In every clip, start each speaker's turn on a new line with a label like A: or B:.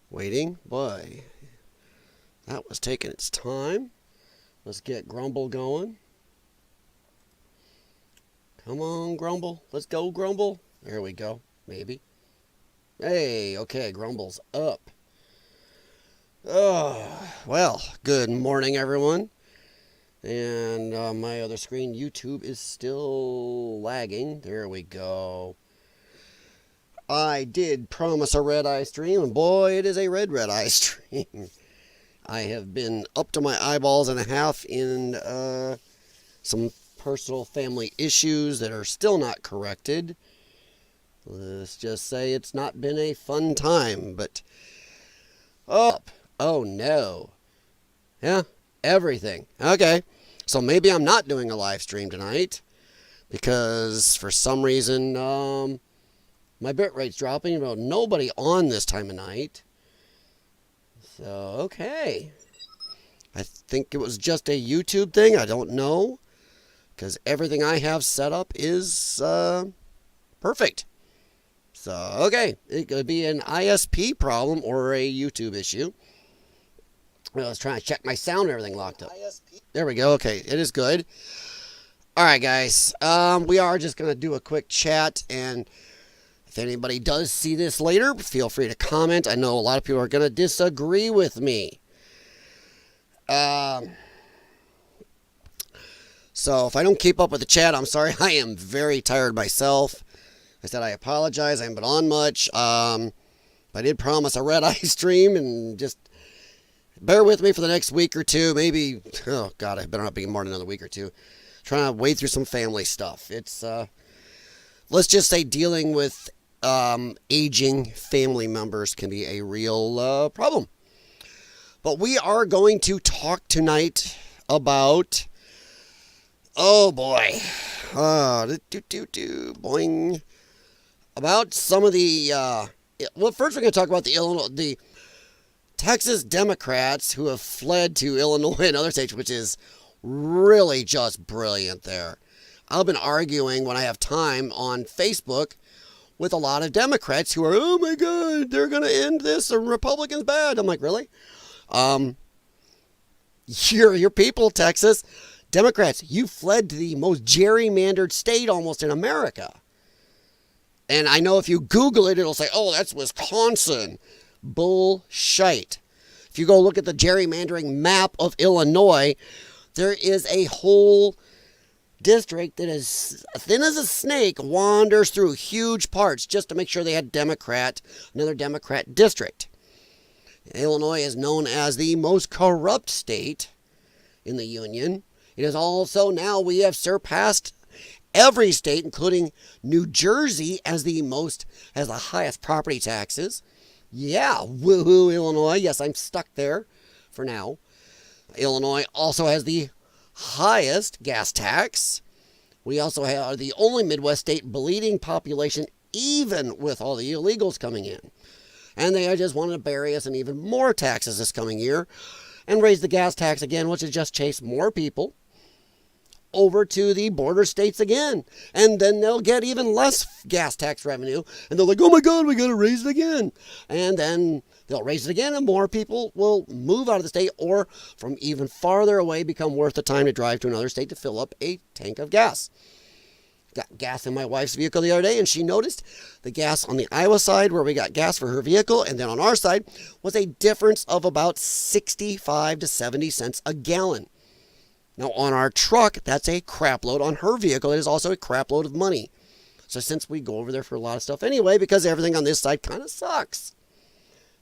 A: Waiting. Boy, that was taking its time. Let's get Grumble going. Come on, Grumble. Let's go, Grumble. There we go. Maybe. Hey, okay, Grumble's up. Oh, well, good morning, everyone. And my other screen, YouTube, is still lagging. There we go. I did promise a red-eye stream, and boy, it is a red-eye stream. I have been up to my eyeballs and a half in some personal family issues that are still not corrected. Let's just say it's not been a fun time, but... Oh no. Yeah, everything. Okay, so maybe I'm not doing a live stream tonight because for some reason my bit rate's dropping. But nobody on this time of night. So, okay. I think it was just a YouTube thing. I don't know. Because everything I have set up is perfect. So, okay. It could be an ISP problem or a YouTube issue. I was trying to check my sound and everything locked up. There we go. Okay, it is good. Alright, guys. We are just going to do a quick chat. And if anybody does see this later, feel free to comment. I know a lot of people are going to disagree with me. So if I don't keep up with the chat, I'm sorry. I am very tired myself. I said I apologize. I haven't been on much. I did promise a red-eye stream, and just bear with me for the next week or two. Maybe, oh God, I better not be more than another week or two. Trying to wade through some family stuff. It's, let's just say dealing with aging family members can be a real problem. But we are going to talk tonight about... Oh boy. Boing. About some of the well, first we're going to talk about the Texas Democrats who have fled to Illinois and other states, which is really just brilliant there. I've been arguing when I have time on Facebook with a lot of Democrats who are, oh my God, they're going to end this and Republicans bad. I'm like, really? Your people, Texas Democrats, you fled to the most gerrymandered state almost in America. And I know if you Google it, it'll say, oh, that's Wisconsin. Bullshit. If you go look at the gerrymandering map of Illinois, there is a whole district that is thin as a snake, wanders through huge parts just to make sure they had another Democrat district. Illinois is known as the most corrupt state in the Union. It is also now we have surpassed every state, including New Jersey, as the highest property taxes. Yeah, woohoo, Illinois. Yes, I'm stuck there for now. Illinois also has the highest gas tax. We also are the only Midwest state bleeding population, even with all the illegals coming in. And they just wanted to bury us in even more taxes this coming year and raise the gas tax again, which is just chase more people over to the border states again. And then they'll get even less gas tax revenue. And they're like, oh my God, we got to raise it again. And then they'll raise it again and more people will move out of the state or from even farther away become worth the time to drive to another state to fill up a tank of gas. Got gas in my wife's vehicle the other day, and she noticed the gas on the Iowa side where we got gas for her vehicle, and then on our side was a difference of about 65 to 70 cents a gallon. Now on our truck, that's a crap load. On her vehicle, it is also a crap load of money. So since we go over there for a lot of stuff anyway, because everything on this side kind of sucks.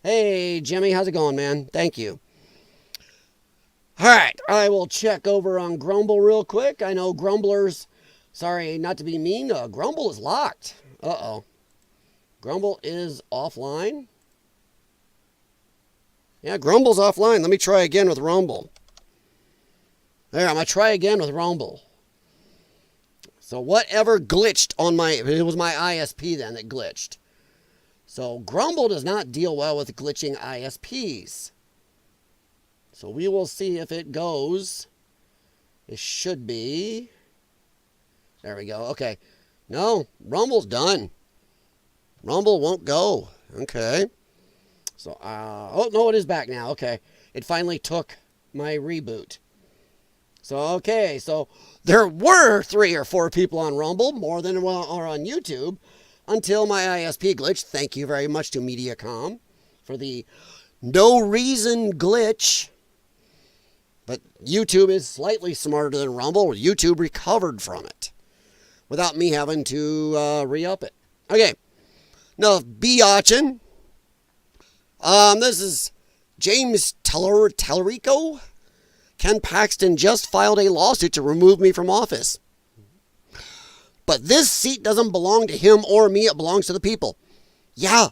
A: Hey, Jimmy, how's it going, man? Thank you. All right, I will check over on Grumble real quick. I know Grumblers... Sorry, not to be mean. Grumble is locked. Uh-oh. Grumble is offline. Yeah, Grumble's offline. Let me try again with Rumble. There, I'm going to try again with Rumble. So whatever glitched on it was my ISP then that glitched. So Grumble does not deal well with glitching ISPs. So we will see if it goes. It should be... There we go. Okay. No, Rumble's done. Rumble won't go. Okay. So, oh, no, it is back now. Okay. It finally took my reboot. So, okay. So, there were 3 or 4 people on Rumble, more than are on YouTube, until my ISP glitch. Thank you very much to Mediacom for the no reason glitch. But YouTube is slightly smarter than Rumble. YouTube recovered from it without me having to re-up it. Okay. Now, biatchin'. This is James Tellerico. Ken Paxton just filed a lawsuit to remove me from office. But this seat doesn't belong to him or me. It belongs to the people. Yeah.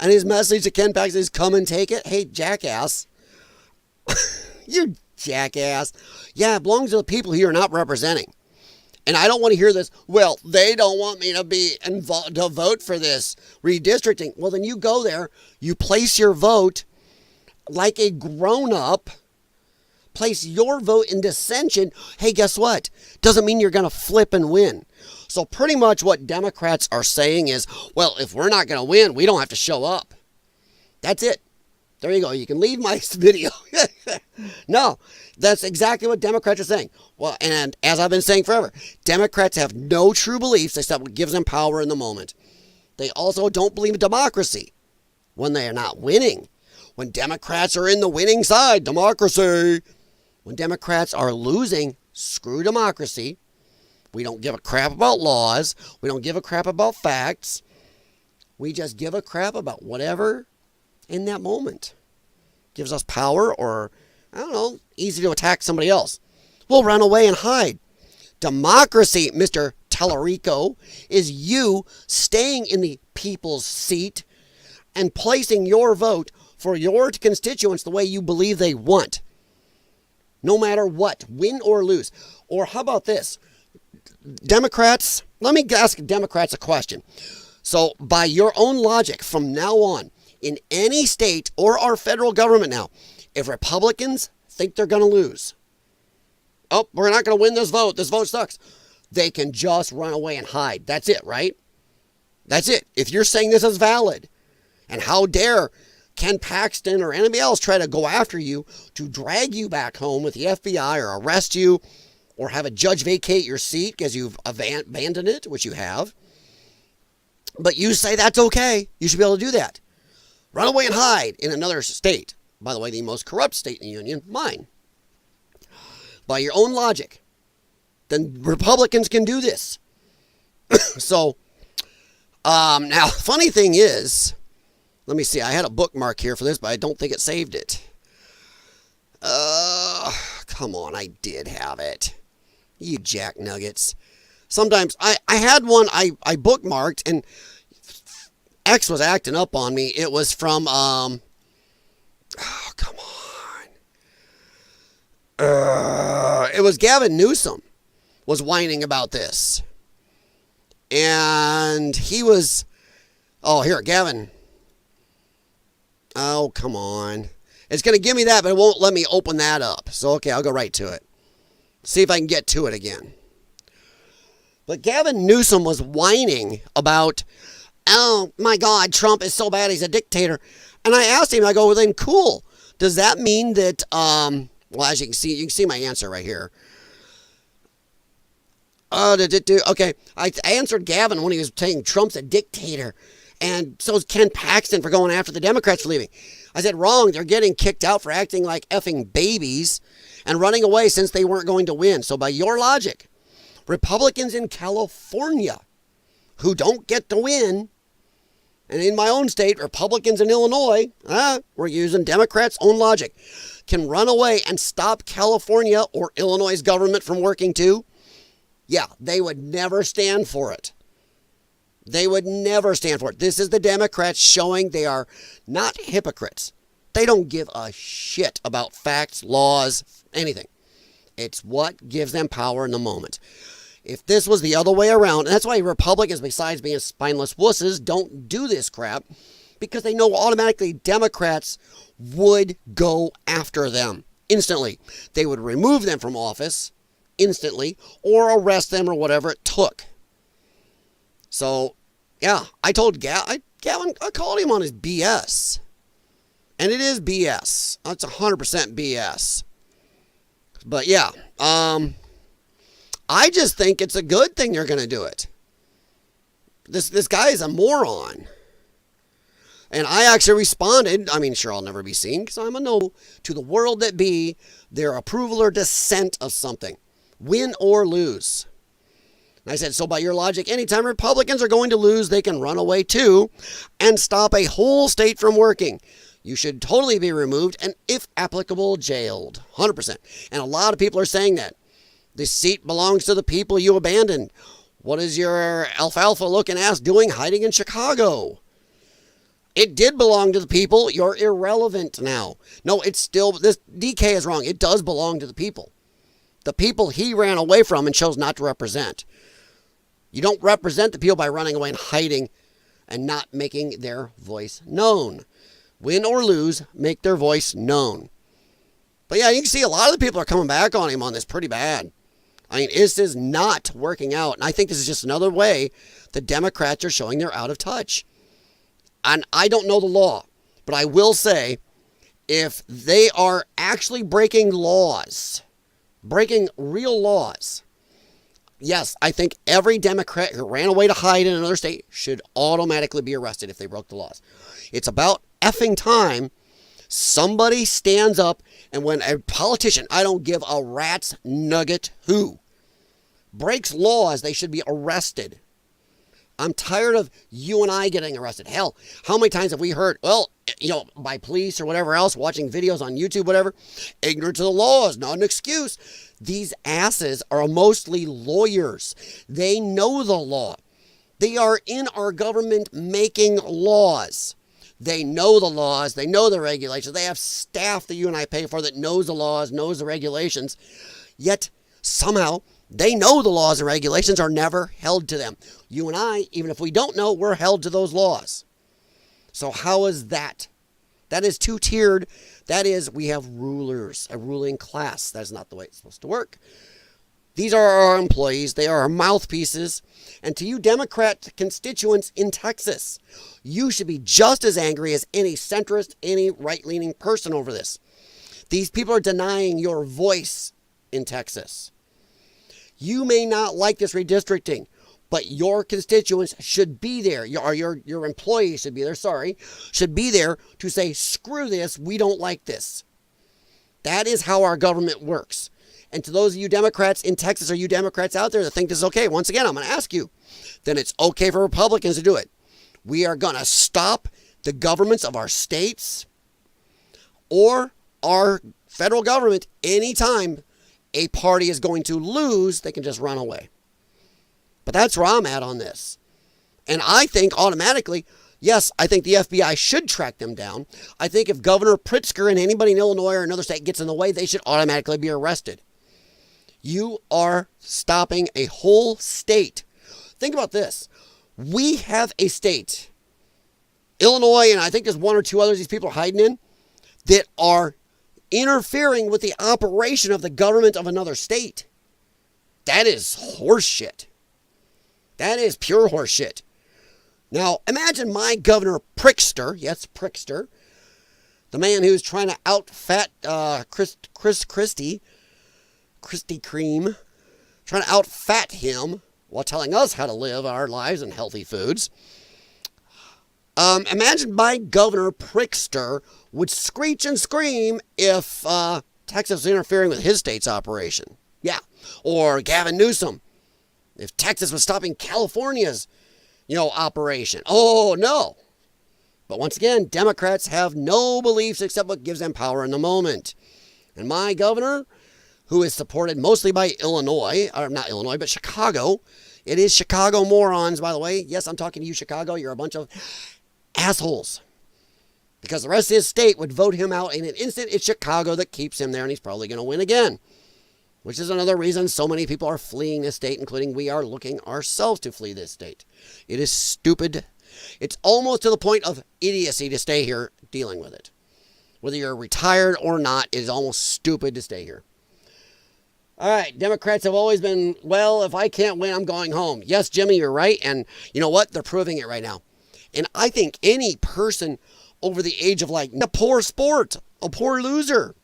A: And his message to Ken Paxton is, come and take it. Hey, jackass. You jackass. Yeah, it belongs to the people who you're not representing. And I don't want to hear this, well, they don't want me to be involved to vote for this redistricting. Well, then you go there, you place your vote like a grown-up, place your vote in dissension. Hey, guess what? Doesn't mean you're going to flip and win. So pretty much what Democrats are saying is, well, if we're not going to win, we don't have to show up. That's it. There you go. You can leave my video. No, that's exactly what Democrats are saying. Well, and as I've been saying forever, Democrats have no true beliefs except what gives them power in the moment. They also don't believe in democracy when they are not winning. When Democrats are in the winning side, democracy. When Democrats are losing, screw democracy. We don't give a crap about laws. We don't give a crap about facts. We just give a crap about whatever in that moment gives us power, or, I don't know, easy to attack somebody else. We'll run away and hide. Democracy, Mr. Tellerico, is you staying in the people's seat and placing your vote for your constituents the way you believe they want. No matter what, win or lose. Or how about this? Democrats, let me ask Democrats a question. So by your own logic, from now on, in any state or our federal government now, if Republicans think they're going to lose, oh, we're not going to win this vote sucks, they can just run away and hide. That's it, right? That's it. If you're saying this is valid, and how dare Ken Paxton or anybody else try to go after you to drag you back home with the FBI or arrest you or have a judge vacate your seat because you've abandoned it, which you have. But you say that's okay. You should be able to do that. Run away and hide in another state. By the way, the most corrupt state in the union, mine. By your own logic, then Republicans can do this. So, now, funny thing is, let me see, I had a bookmark here for this, but I don't think it saved it. Come on, I did have it. You jack nuggets. Sometimes, I had one I bookmarked, and X was acting up on me. It was from, oh, come on. It was Gavin Newsom was whining about this. And he was, oh, here, Gavin. Oh, come on. It's going to give me that, but it won't let me open that up. So, okay, I'll go right to it. See if I can get to it again. But Gavin Newsom was whining about, oh, my God, Trump is so bad, he's a dictator. And I asked him, I go, well, then cool. Does that mean that, well, as you can see my answer right here. Okay, I answered Gavin when he was saying Trump's a dictator. And so is Ken Paxton for going after the Democrats for leaving. I said, wrong. They're getting kicked out for acting like effing babies and running away since they weren't going to win. So by your logic, Republicans in California who don't get to win, and in my own state, Republicans in Illinois, we're using Democrats' own logic, can run away and stop California or Illinois' government from working too? Yeah, they would never stand for it. They would never stand for it. This is the Democrats showing they are not hypocrites. They don't give a shit about facts, laws, anything. It's what gives them power in the moment. If this was the other way around, and that's why Republicans, besides being spineless wusses, don't do this crap, because they know automatically Democrats would go after them instantly. They would remove them from office instantly or arrest them or whatever it took. So, yeah, I told Gavin, I called him on his BS. And it is BS. It's 100% BS. But yeah, I just think it's a good thing they're going to do it. This guy is a moron. And I actually responded, I mean, sure, I'll never be seen because I'm a no, to the world that be their approval or dissent of something. Win or lose. And I said, so by your logic, anytime Republicans are going to lose, they can run away too and stop a whole state from working. You should totally be removed and, if applicable, jailed. 100%. And a lot of people are saying that. This seat belongs to the people you abandoned. What is your alfalfa-looking ass doing hiding in Chicago? It did belong to the people. You're irrelevant now. No, it's still, this DK is wrong. It does belong to the people. The people he ran away from and chose not to represent. You don't represent the people by running away and hiding and not making their voice known. Win or lose, make their voice known. But yeah, you can see a lot of the people are coming back on him on this pretty bad. I mean, this is not working out. And I think this is just another way the Democrats are showing they're out of touch. And I don't know the law, but I will say if they are actually breaking laws, breaking real laws, yes, I think every Democrat who ran away to hide in another state should automatically be arrested if they broke the laws. It's about effing time somebody stands up, and when a politician, I don't give a rat's nugget who, breaks laws, they should be arrested. I'm tired of you and I getting arrested. Hell, how many times have we heard, well, you know, by police or whatever else, watching videos on YouTube, whatever, ignorant to the law is not an excuse. These asses are mostly lawyers. They know the law. They are in our government making laws. They know the laws. They know the regulations. They have staff that you and I pay for that knows the laws, knows the regulations. Yet, somehow, they know the laws and regulations are never held to them. You and I, even if we don't know, we're held to those laws. So how is that? That is two-tiered. That is, we have rulers, a ruling class. That's not the way it's supposed to work. These are our employees. They are our mouthpieces. And to you Democrat constituents in Texas, you should be just as angry as any centrist, any right-leaning person over this. These people are denying your voice in Texas. You may not like this redistricting, but your constituents should be there. Your employees should be there, should be there to say, screw this, we don't like this. That is how our government works. And to those of you Democrats in Texas, or you Democrats out there that think this is okay, once again, I'm going to ask you, then it's okay for Republicans to do it. We are going to stop the governments of our states or our federal government anytime a party is going to lose, they can just run away. But that's where I'm at on this. And I think automatically, yes, I think the FBI should track them down. I think if Governor Pritzker and anybody in Illinois or another state gets in the way, they should automatically be arrested. You are stopping a whole state. Think about this. We have a state, Illinois, and I think there's one or two others these people are hiding in, that are interfering with the operation of the government of another state. That is horseshit. That is pure horseshit. Now, imagine my Governor Pritzker, yes, Pritzker, the man who's trying to out-fat Krispy Kreme, trying to out-fat him while telling us how to live our lives in healthy foods. Imagine my Governor Pritzker would screech and scream if Texas was interfering with his state's operation. Yeah. Or Gavin Newsom, if Texas was stopping California's, operation. Oh, no. But once again, Democrats have no beliefs except what gives them power in the moment. And my governor, who is supported mostly by Illinois, or not Illinois, but Chicago. It is Chicago morons, by the way. Yes, I'm talking to you, Chicago. You're a bunch of assholes. Because the rest of his state would vote him out in an instant. It's Chicago that keeps him there, and he's probably going to win again. Which is another reason so many people are fleeing this state, including we are looking ourselves to flee this state. It is stupid. It's almost to the point of idiocy to stay here dealing with it. Whether you're retired or not, it is almost stupid to stay here. All right, Democrats have always been, well, if I can't win, I'm going home. Yes, Jimmy, you're right. And you know what? They're proving it right now. And I think any person over the age of like a poor sport, a poor loser.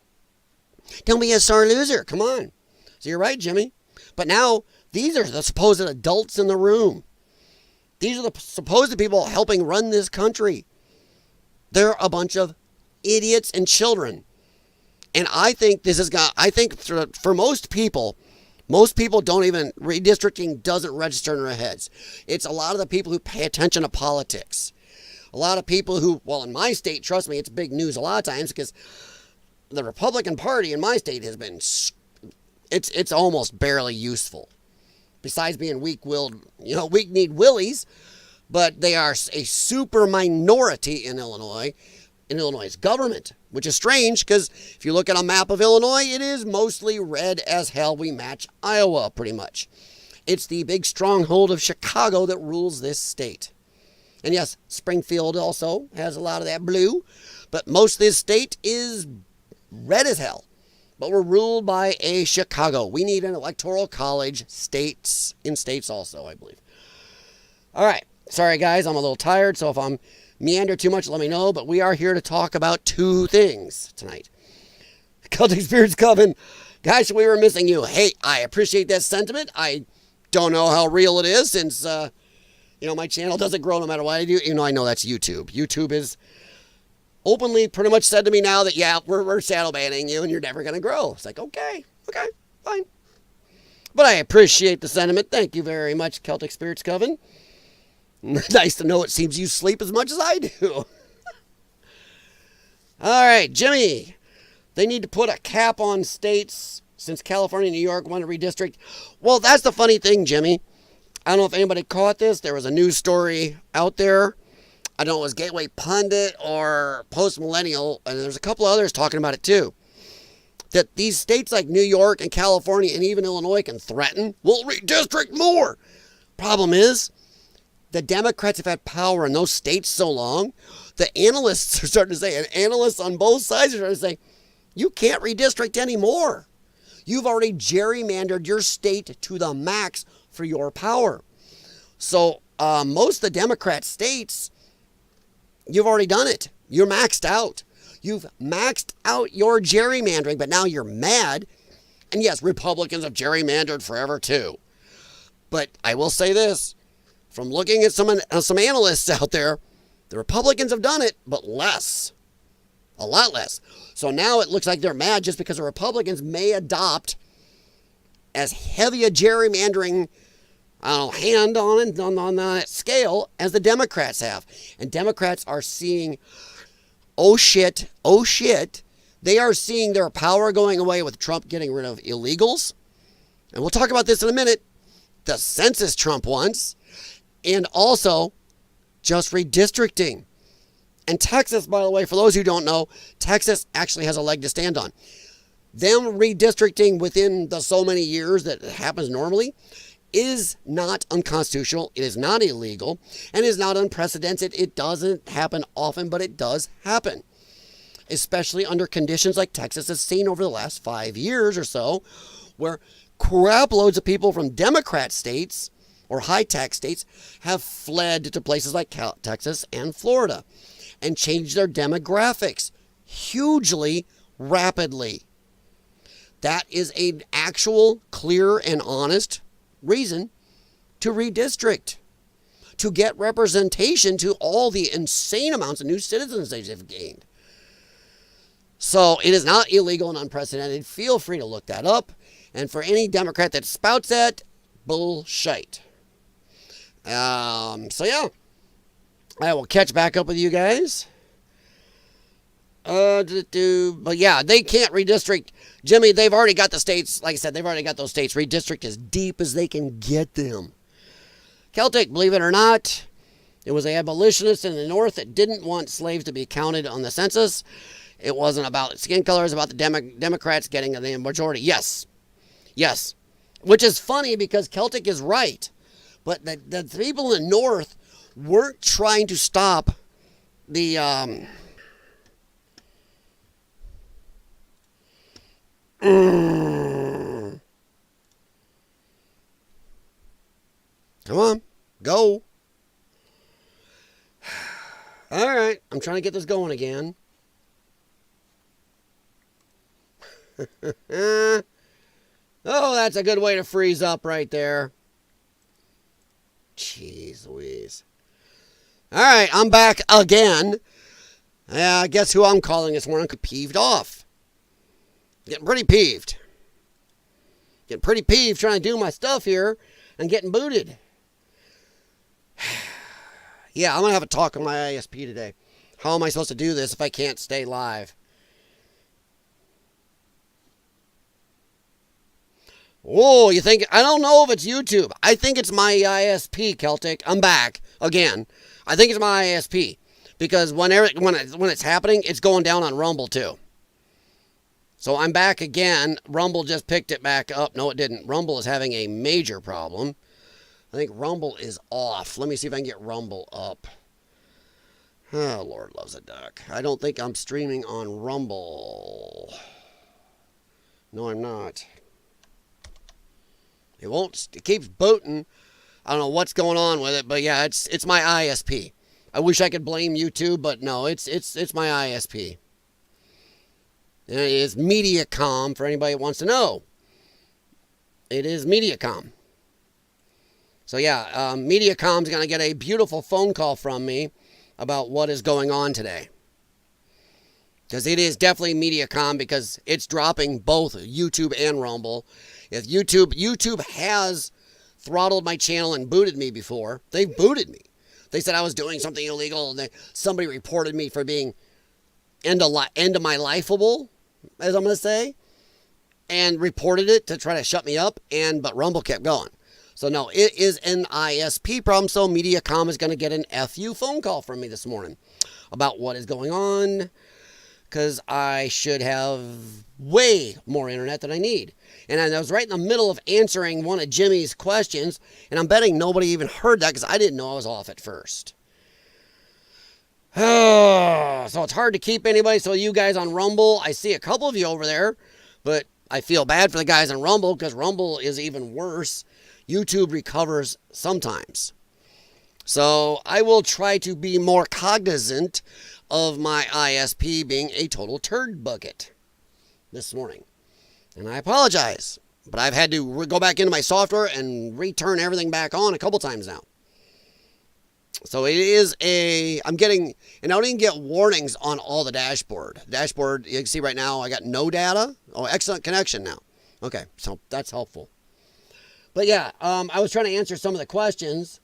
A: Don't be a sore loser. Come on. So you're right, Jimmy. But now these are the supposed adults in the room. These are the supposed people helping run this country. They're a bunch of idiots and children. And I think for most people don't even, redistricting doesn't register in their heads. It's a lot of the people who pay attention to politics. A lot of people who, well, in my state, trust me, it's big news a lot of times because the Republican Party in my state has been, it's almost barely useful. Besides being weak-willed, weak-kneed willies, but they are a super minority in Illinois' government, which is strange because if you look at a map of Illinois, it is mostly red as hell. We match Iowa pretty much. It's the big stronghold of Chicago that rules this state. And yes, Springfield also has a lot of that blue, but most of this state is red as hell. But we're ruled by a Chicago. We need an electoral college, states also, I believe. All right. Sorry, guys. I'm a little tired, so if I'm meander too much, let me know. But we are here to talk about two things tonight. Celtic Spirits Coven. Gosh, we were missing you. Hey, I appreciate that sentiment. I don't know how real it is since, my channel doesn't grow no matter what I do. I know that's YouTube. YouTube is openly pretty much said to me now that, yeah, we're shadow banning you and you're never going to grow. It's like, okay, fine. But I appreciate the sentiment. Thank you very much, Celtic Spirits Coven. Nice to know it seems you sleep as much as I do. All right, Jimmy. They need to put a cap on states since California and New York want to redistrict. Well, that's the funny thing, Jimmy. I don't know if anybody caught this. There was a news story out there. I don't know if it was Gateway Pundit or Post Millennial, and there's a couple of others talking about it too. That these states like New York and California and even Illinois can threaten, we'll redistrict more. Problem is, the Democrats have had power in those states so long, the analysts are starting to say, and analysts on both sides are starting to say, you can't redistrict anymore. You've already gerrymandered your state to the max for your power. So most of the Democrat states, you've already done it. You're maxed out. You've maxed out your gerrymandering, but now you're mad. And yes, Republicans have gerrymandered forever too. But I will say this, from looking at some analysts out there, the Republicans have done it, but less. A lot less. So now it looks like they're mad just because the Republicans may adopt as heavy a gerrymandering hand on that scale as the Democrats have. And Democrats are seeing, oh shit, they are seeing their power going away with Trump getting rid of illegals. And we'll talk about this in a minute. The census Trump wants. And also just redistricting. And Texas, by the way, for those who don't know, Texas actually has a leg to stand on. Them redistricting within the so many years that it happens normally is not unconstitutional. It is not illegal and is not unprecedented. It doesn't happen often, but it does happen, especially under conditions like Texas has seen over the last 5 years or so, where crap loads of people from Democrat states or high-tax states have fled to places like Texas and Florida and changed their demographics hugely rapidly. That is an actual, clear, and honest reason to redistrict, to get representation to all the insane amounts of new citizens they've gained. So it is not illegal and unprecedented. Feel free to look that up. And for any Democrat that spouts that, bullshit. So yeah, I will catch back up with you guys. But yeah, they can't redistrict. Jimmy, they've already got the states, like I said, they've already got those states redistrict as deep as they can get them. Celtic, believe it or not, it was the abolitionists in the North that didn't want slaves to be counted on the census. It wasn't about skin color, it was about the Democrats getting the majority. Yes. Which is funny because Celtic is right. But the people in the North weren't trying to stop the Come on, go. All right, I'm trying to get this going again. Oh, that's a good way to freeze up right there. Jeez Louise. All right, I'm back again. Guess who I'm calling this morning? Peeved off. Getting pretty peeved. Getting pretty peeved trying to do my stuff here and getting booted. Yeah, I'm going to have a talk with my ISP today. How am I supposed to do this if I can't stay live? Whoa, you think... I don't know if it's YouTube. I think it's my ISP, Celtic. I'm back again. I think it's my ISP. Because when it's happening, it's going down on Rumble too. So I'm back again. Rumble just picked it back up. No, it didn't. Rumble is having a major problem. I think Rumble is off. Let me see if I can get Rumble up. Oh, Lord loves a duck. I don't think I'm streaming on Rumble. No, I'm not. It won't. It keeps booting. I don't know what's going on with it, but yeah, it's my ISP. I wish I could blame YouTube, but no, it's my ISP. And it is Mediacom for anybody that wants to know. It is Mediacom. So yeah, Mediacom's going to get a beautiful phone call from me about what is going on today. Because it is definitely Mediacom because it's dropping both YouTube and Rumble. If YouTube has throttled my channel and booted me before. They've booted me. They said I was doing something illegal, and somebody reported me for being end of my lifeable, as I'm going to say, and reported it to try to shut me up, but Rumble kept going. So no, it is an ISP problem, so Mediacom is going to get an FU phone call from me this morning about what is going on, because I should have way more internet than I need. And I was right in the middle of answering one of Jimmy's questions, and I'm betting nobody even heard that because I didn't know I was off at first. So it's hard to keep anybody. So you guys on Rumble, I see a couple of you over there, but I feel bad for the guys on Rumble because Rumble is even worse. YouTube recovers sometimes. So I will try to be more cognizant of my ISP being a total turd bucket this morning. And I apologize, but I've had to go back into my software and return everything back on a couple times now. So it is I'm getting, and I don't even get warnings on all the dashboard. Dashboard, you can see right now, I got no data. Oh, excellent connection now. Okay, so that's helpful. But yeah, I was trying to answer some of the questions.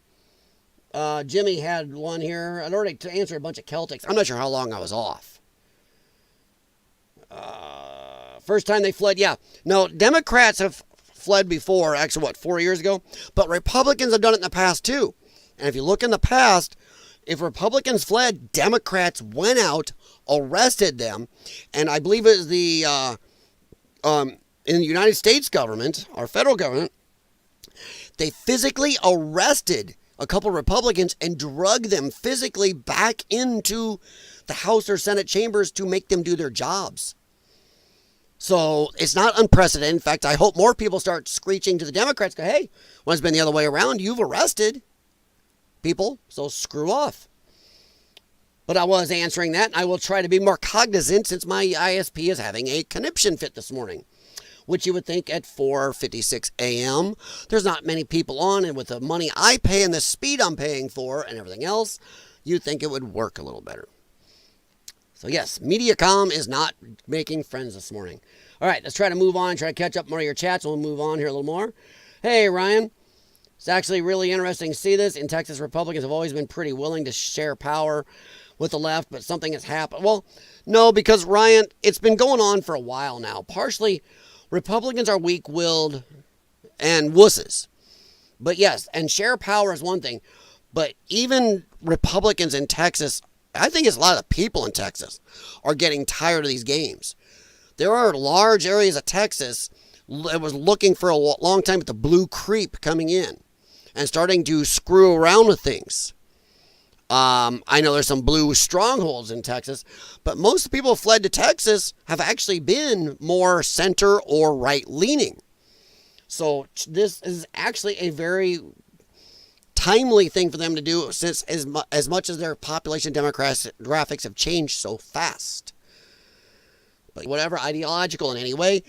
A: Jimmy had one here. I'd already answered a bunch of Celtics. I'm not sure how long I was off. First time they fled, yeah. No, Democrats have fled before, actually, 4 years ago? But Republicans have done it in the past, too. And if you look in the past, if Republicans fled, Democrats went out, arrested them, and I believe it was in the United States government, our federal government, they physically arrested a couple of Republicans and drug them physically back into the House or Senate chambers to make them do their jobs. So it's not unprecedented. In fact, I hope more people start screeching to the Democrats, go, hey, when it's been the other way around, you've arrested people, so screw off. But I was answering that, and I will try to be more cognizant since my ISP is having a conniption fit this morning, which you would think at 4:56 a.m. there's not many people on, and with the money I pay and the speed I'm paying for and everything else, you'd think it would work a little better. So yes, Mediacom is not making friends this morning. All right, let's try to move on, try to catch up more of your chats, and we'll move on here a little more. Hey, Ryan. It's actually really interesting to see this. In Texas, Republicans have always been pretty willing to share power with the left, but something has happened. Well, no, because, Ryan, it's been going on for a while now. Partially, Republicans are weak-willed and wusses. But yes, and share power is one thing. But even Republicans in Texas, I think it's a lot of the people in Texas, are getting tired of these games. There are large areas of Texas that was looking for a long time at the blue creep coming in and starting to screw around with things. I know there's some blue strongholds in Texas, but most of the people who fled to Texas have actually been more center or right-leaning. So this is actually a very timely thing for them to do, since as much as their population demographics have changed so fast. But whatever, ideological in any way,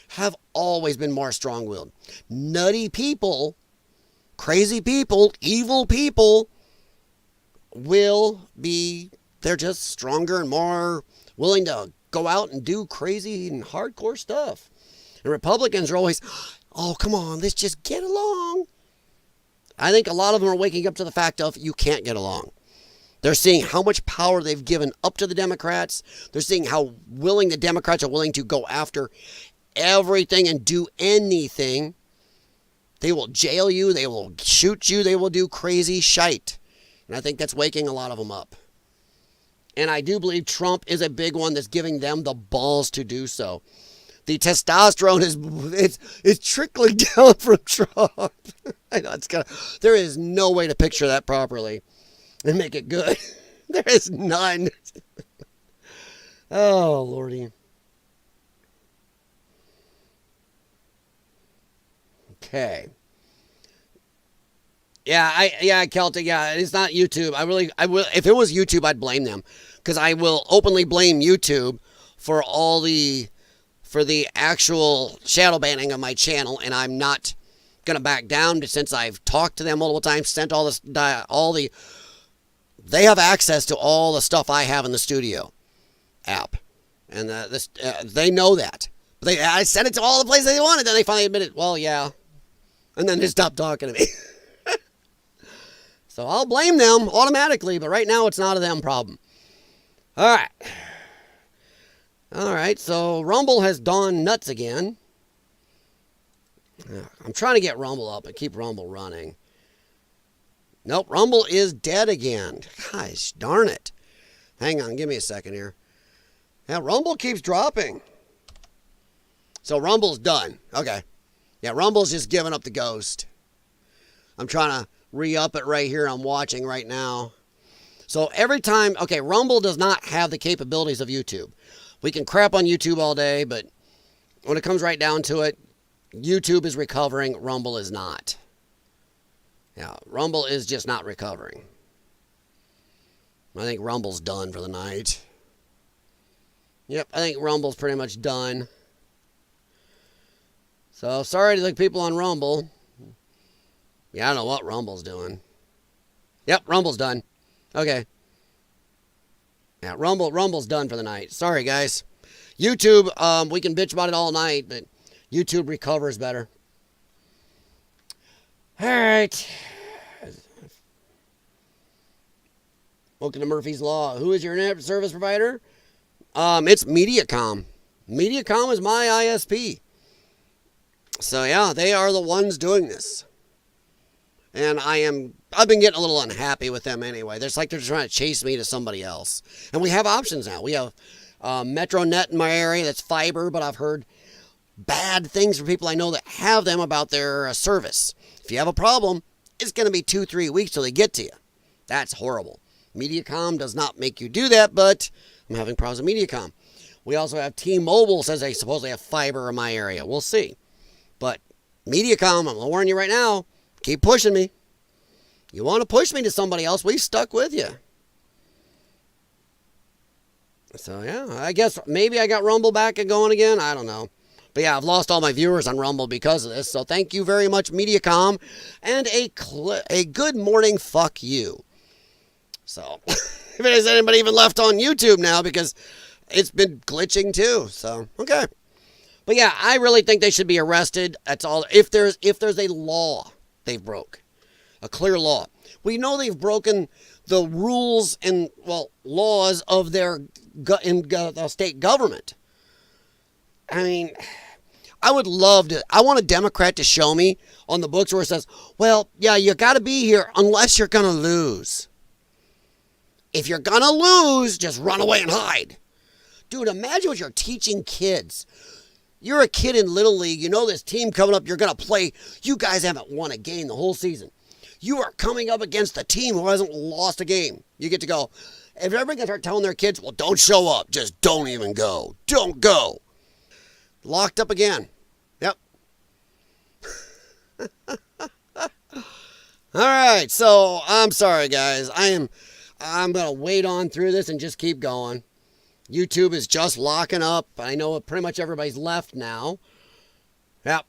A: have always been more strong-willed. Nutty people, crazy people, evil people they're just stronger and more willing to go out and do crazy and hardcore stuff. And Republicans are always, oh, come on, let's just get along. I think a lot of them are waking up to the fact of you can't get along. They're seeing how much power they've given up to the Democrats. They're seeing how willing the Democrats are willing to go after everything and do anything. They will jail you. They will shoot you. They will do crazy shite. And I think that's waking a lot of them up. And I do believe Trump is a big one that's giving them the balls to do so. The testosterone is trickling down from Trump. I know there is no way to picture that properly and make it good. There is none. Oh, Lordy. Okay. Yeah, Celtic. Yeah, it's not YouTube. I will. If it was YouTube, I'd blame them, because I will openly blame YouTube for the actual shadow banning of my channel, and I'm not gonna back down since I've talked to them multiple times, sent they have access to all the stuff I have in the studio app, and they know that. But I sent it to all the places they wanted, then they finally admitted, well, yeah, and then they stopped talking to me. So I'll blame them automatically, but right now it's not a them problem. All right, so Rumble has gone nuts again. I'm trying to get Rumble up and keep Rumble running. Nope, Rumble is dead again. Gosh, darn it. Hang on, give me a second here. Yeah, Rumble keeps dropping. So Rumble's done. Okay. Yeah, Rumble's just giving up the ghost. I'm trying to re-up it right here. I'm watching right now. So every time, okay, Rumble does not have the capabilities of YouTube. We can crap on YouTube all day, but when it comes right down to it, YouTube is recovering, Rumble is not. Yeah, Rumble is just not recovering. I think Rumble's done for the night. Yep, I think Rumble's pretty much done. So, sorry to the people on Rumble. Yeah, I don't know what Rumble's doing. Yep, Rumble's done. Okay. Yeah, Rumble's done for the night. Sorry, guys. YouTube, we can bitch about it all night, but YouTube recovers better. All right. Welcome to Murphy's Law. Who is your internet service provider? It's Mediacom. Mediacom is my ISP. So, yeah, they are the ones doing this. And I've been getting a little unhappy with them anyway. It's like they're trying to chase me to somebody else. And we have options now. We have MetroNet in my area that's fiber, but I've heard bad things from people I know that have them about their service. If you have a problem, it's going to be 2-3 weeks till they get to you. That's horrible. Mediacom does not make you do that, but I'm having problems with Mediacom. We also have T-Mobile says they supposedly have fiber in my area. We'll see. But Mediacom, I'm going to warn you right now, keep pushing me. You want to push me to somebody else, we've stuck with you. So, yeah, I guess maybe I got Rumble back and going again. I don't know. But, yeah, I've lost all my viewers on Rumble because of this. So, thank you very much, Mediacom. And a good morning fuck you. So, if there's anybody even left on YouTube now, because it's been glitching too. So, okay. But, yeah, I really think they should be arrested. That's all. If there's a law they've broke, a clear law. We know they've broken the rules and, well, laws of their state government. I mean, I want a Democrat to show me on the books where it says, well, yeah, you got to be here unless you're going to lose. If you're going to lose, just run away and hide. Dude, imagine what you're teaching kids. You're a kid in Little League. You know this team coming up you're going to play. You guys haven't won a game the whole season. You are coming up against the team who hasn't lost a game. You get to go. If everybody can start telling their kids, well, don't show up. Just don't even go. Don't go. Locked up again. Yep. All right, so I'm sorry, guys. I'm gonna wait on through this and just keep going. YouTube is just locking up. I know pretty much everybody's left now. Yep.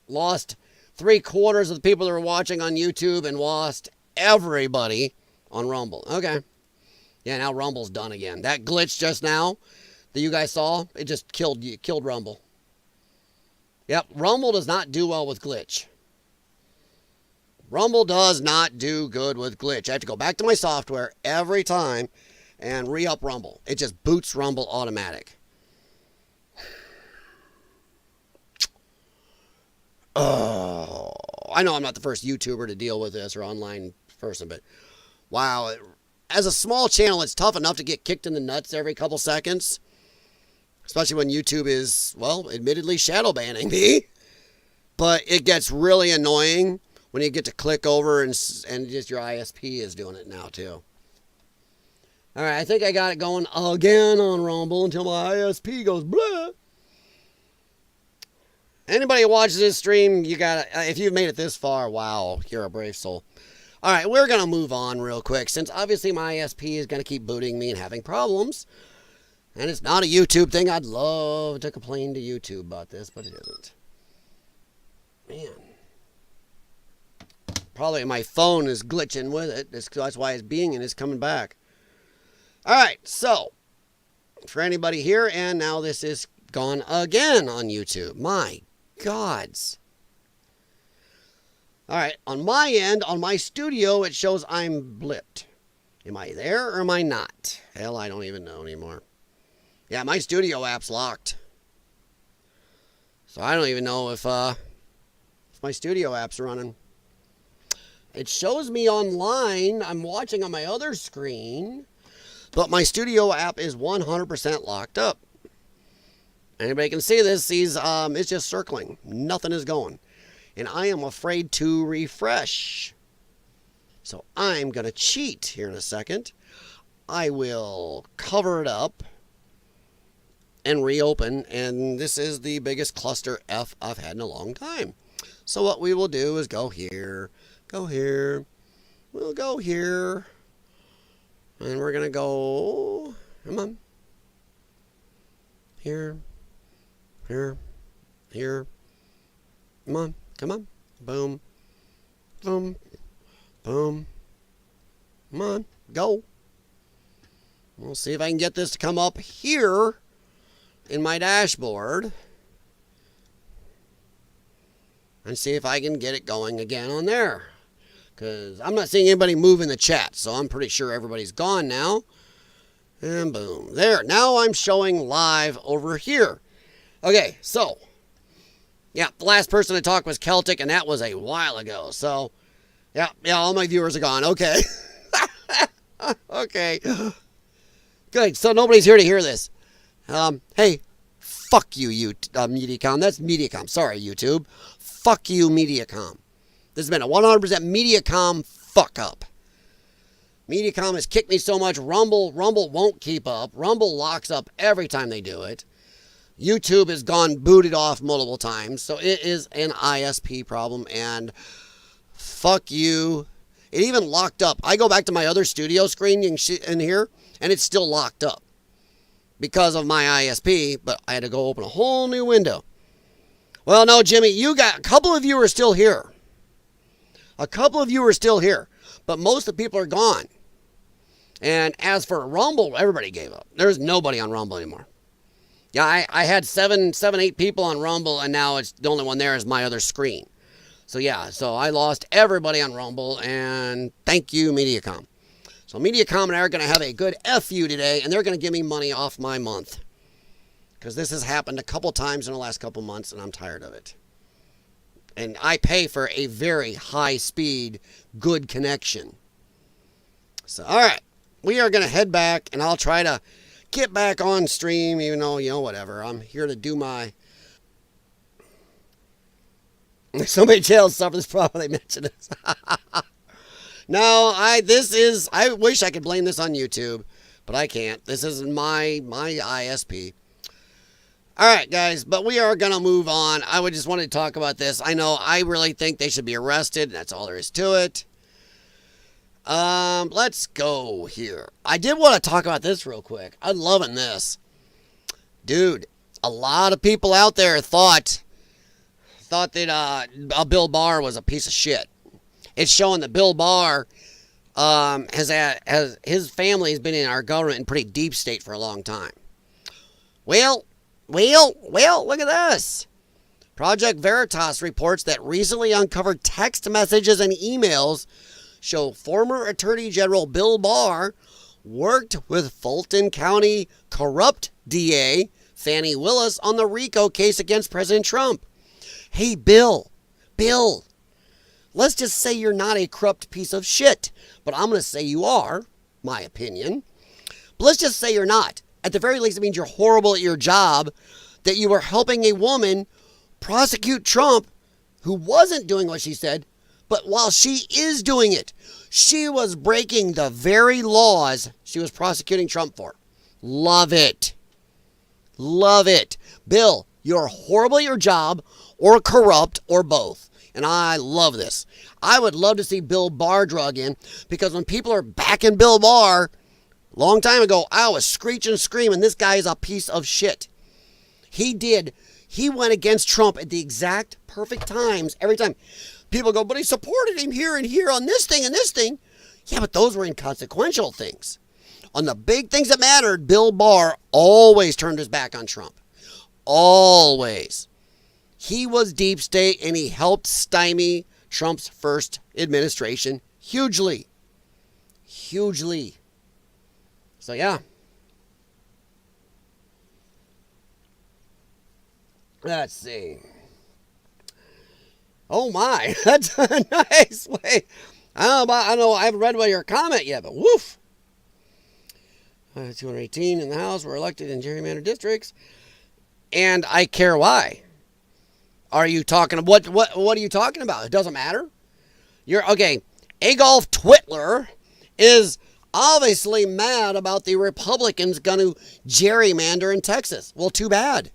A: Lost 3/4 of the people that were watching on YouTube and lost everybody on Rumble. Okay. Yeah, now Rumble's done again. That glitch just now that you guys saw, it just killed Rumble. Yep, Rumble does not do well with glitch. Rumble does not do good with glitch. I have to go back to my software every time and re-up Rumble. It just boots Rumble automatic. Oh, I know I'm not the first YouTuber to deal with this or online person, but wow. As a small channel, it's tough enough to get kicked in the nuts every couple seconds. Especially when YouTube is, well, admittedly shadow banning me. But it gets really annoying when you get to click over and just your ISP is doing it now too. All right, I think I got it going again on Rumble until my ISP goes blah. Anybody who watches this stream, you got if you've made it this far, wow, you're a brave soul. All right, we're going to move on real quick since obviously my ISP is going to keep booting me and having problems. And it's not a YouTube thing. I'd love to complain to YouTube about this, but it isn't. Man. Probably my phone is glitching with it. That's why it's being and it's coming back. All right, so for anybody here, and now this is gone again on YouTube. My gods. All right, on my end, on my studio, it shows I'm blipped. Am I there or am I not? Hell, I don't even know anymore. Yeah, my studio app's locked. So I don't even know if my studio app's running. It shows me online. I'm watching on my other screen. But my studio app is 100% locked up. Anybody can see this, sees it's just circling. Nothing is going. And I am afraid to refresh. So I'm going to cheat here in a second. I will cover it up and reopen. And this is the biggest cluster F I've had in a long time. So what we will do is go here, go here. We'll go here. And we're going to go, come on. Here, here, here. Come on, come on. Boom, boom, boom. Come on, go. We'll see if I can get this to come up here in my dashboard. And see if I can get it going again on there. Because I'm not seeing anybody move in the chat, so I'm pretty sure everybody's gone now. And boom. There. Now I'm showing live over here. Okay, so. Yeah, the last person to talk was Celtic, and that was a while ago. So, yeah, all my viewers are gone. Okay. Okay. Good. So nobody's here to hear this. Hey, fuck you, Mediacom. That's Mediacom. Sorry, YouTube. Fuck you, Mediacom. This has been a 100% Mediacom fuck up. Mediacom has kicked me so much. Rumble won't keep up. Rumble locks up every time they do it. YouTube has gone booted off multiple times. So it is an ISP problem. And fuck you. It even locked up. I go back to my other studio screen in here, and it's still locked up because of my ISP. But I had to go open a whole new window. Well, no, Jimmy, you got a couple of you are still here. A couple of you are still here, but most of the people are gone. And as for Rumble, everybody gave up. There's nobody on Rumble anymore. Yeah, I had 8 people on Rumble, and now it's the only one there is my other screen. So yeah, so I lost everybody on Rumble, and thank you, Mediacom. So Mediacom and I are going to have a good FU today, and they're going to give me money off my month. Because this has happened a couple times in the last couple months, and I'm tired of it. And I pay for a very high-speed, good connection. So, all right. We are going to head back, and I'll try to get back on stream, even though, whatever. I'm here to do my... So many channels suffer this problem. They mentioned this. No, I wish I could blame this on YouTube, but I can't. This isn't my ISP. All right, guys, but we are going to move on. I just wanted to talk about this. I know I really think they should be arrested. That's all there is to it. Let's go here. I did want to talk about this real quick. I'm loving this. Dude, a lot of people out there thought that Bill Barr was a piece of shit. It's showing that Bill Barr has his family has been in our government in pretty deep state for a long time. Well, look at this. Project Veritas reports that recently uncovered text messages and emails show former Attorney General Bill Barr worked with Fulton County corrupt DA Fannie Willis on the RICO case against President Trump. Hey, Bill, let's just say you're not a corrupt piece of shit, but I'm going to say you are, my opinion. But let's just say you're not. At the very least, it means you're horrible at your job, that you were helping a woman prosecute Trump who wasn't doing what she said, but while she is doing it, she was breaking the very laws she was prosecuting Trump for. Love it. Love it. Bill, you're horrible at your job, or corrupt, or both. And I love this. I would love to see Bill Barr drug in, because when people are backing Bill Barr, long time ago, I was screeching and screaming, this guy is a piece of shit. He went against Trump at the exact perfect times every time. People go, but he supported him here and here on this thing and this thing. Yeah, but those were inconsequential things. On the big things that mattered, Bill Barr always turned his back on Trump. Always. He was deep state and he helped stymie Trump's first administration hugely. Hugely. So yeah. Let's see. Oh my, that's a nice way. I know I haven't read about your comment yet, but woof. 218 in the House were elected in gerrymandered districts, and I care why. Are you talking what are you talking about? It doesn't matter. You're okay. Adolf Twitler is obviously mad about the Republicans going to gerrymander in Texas. Well, too bad.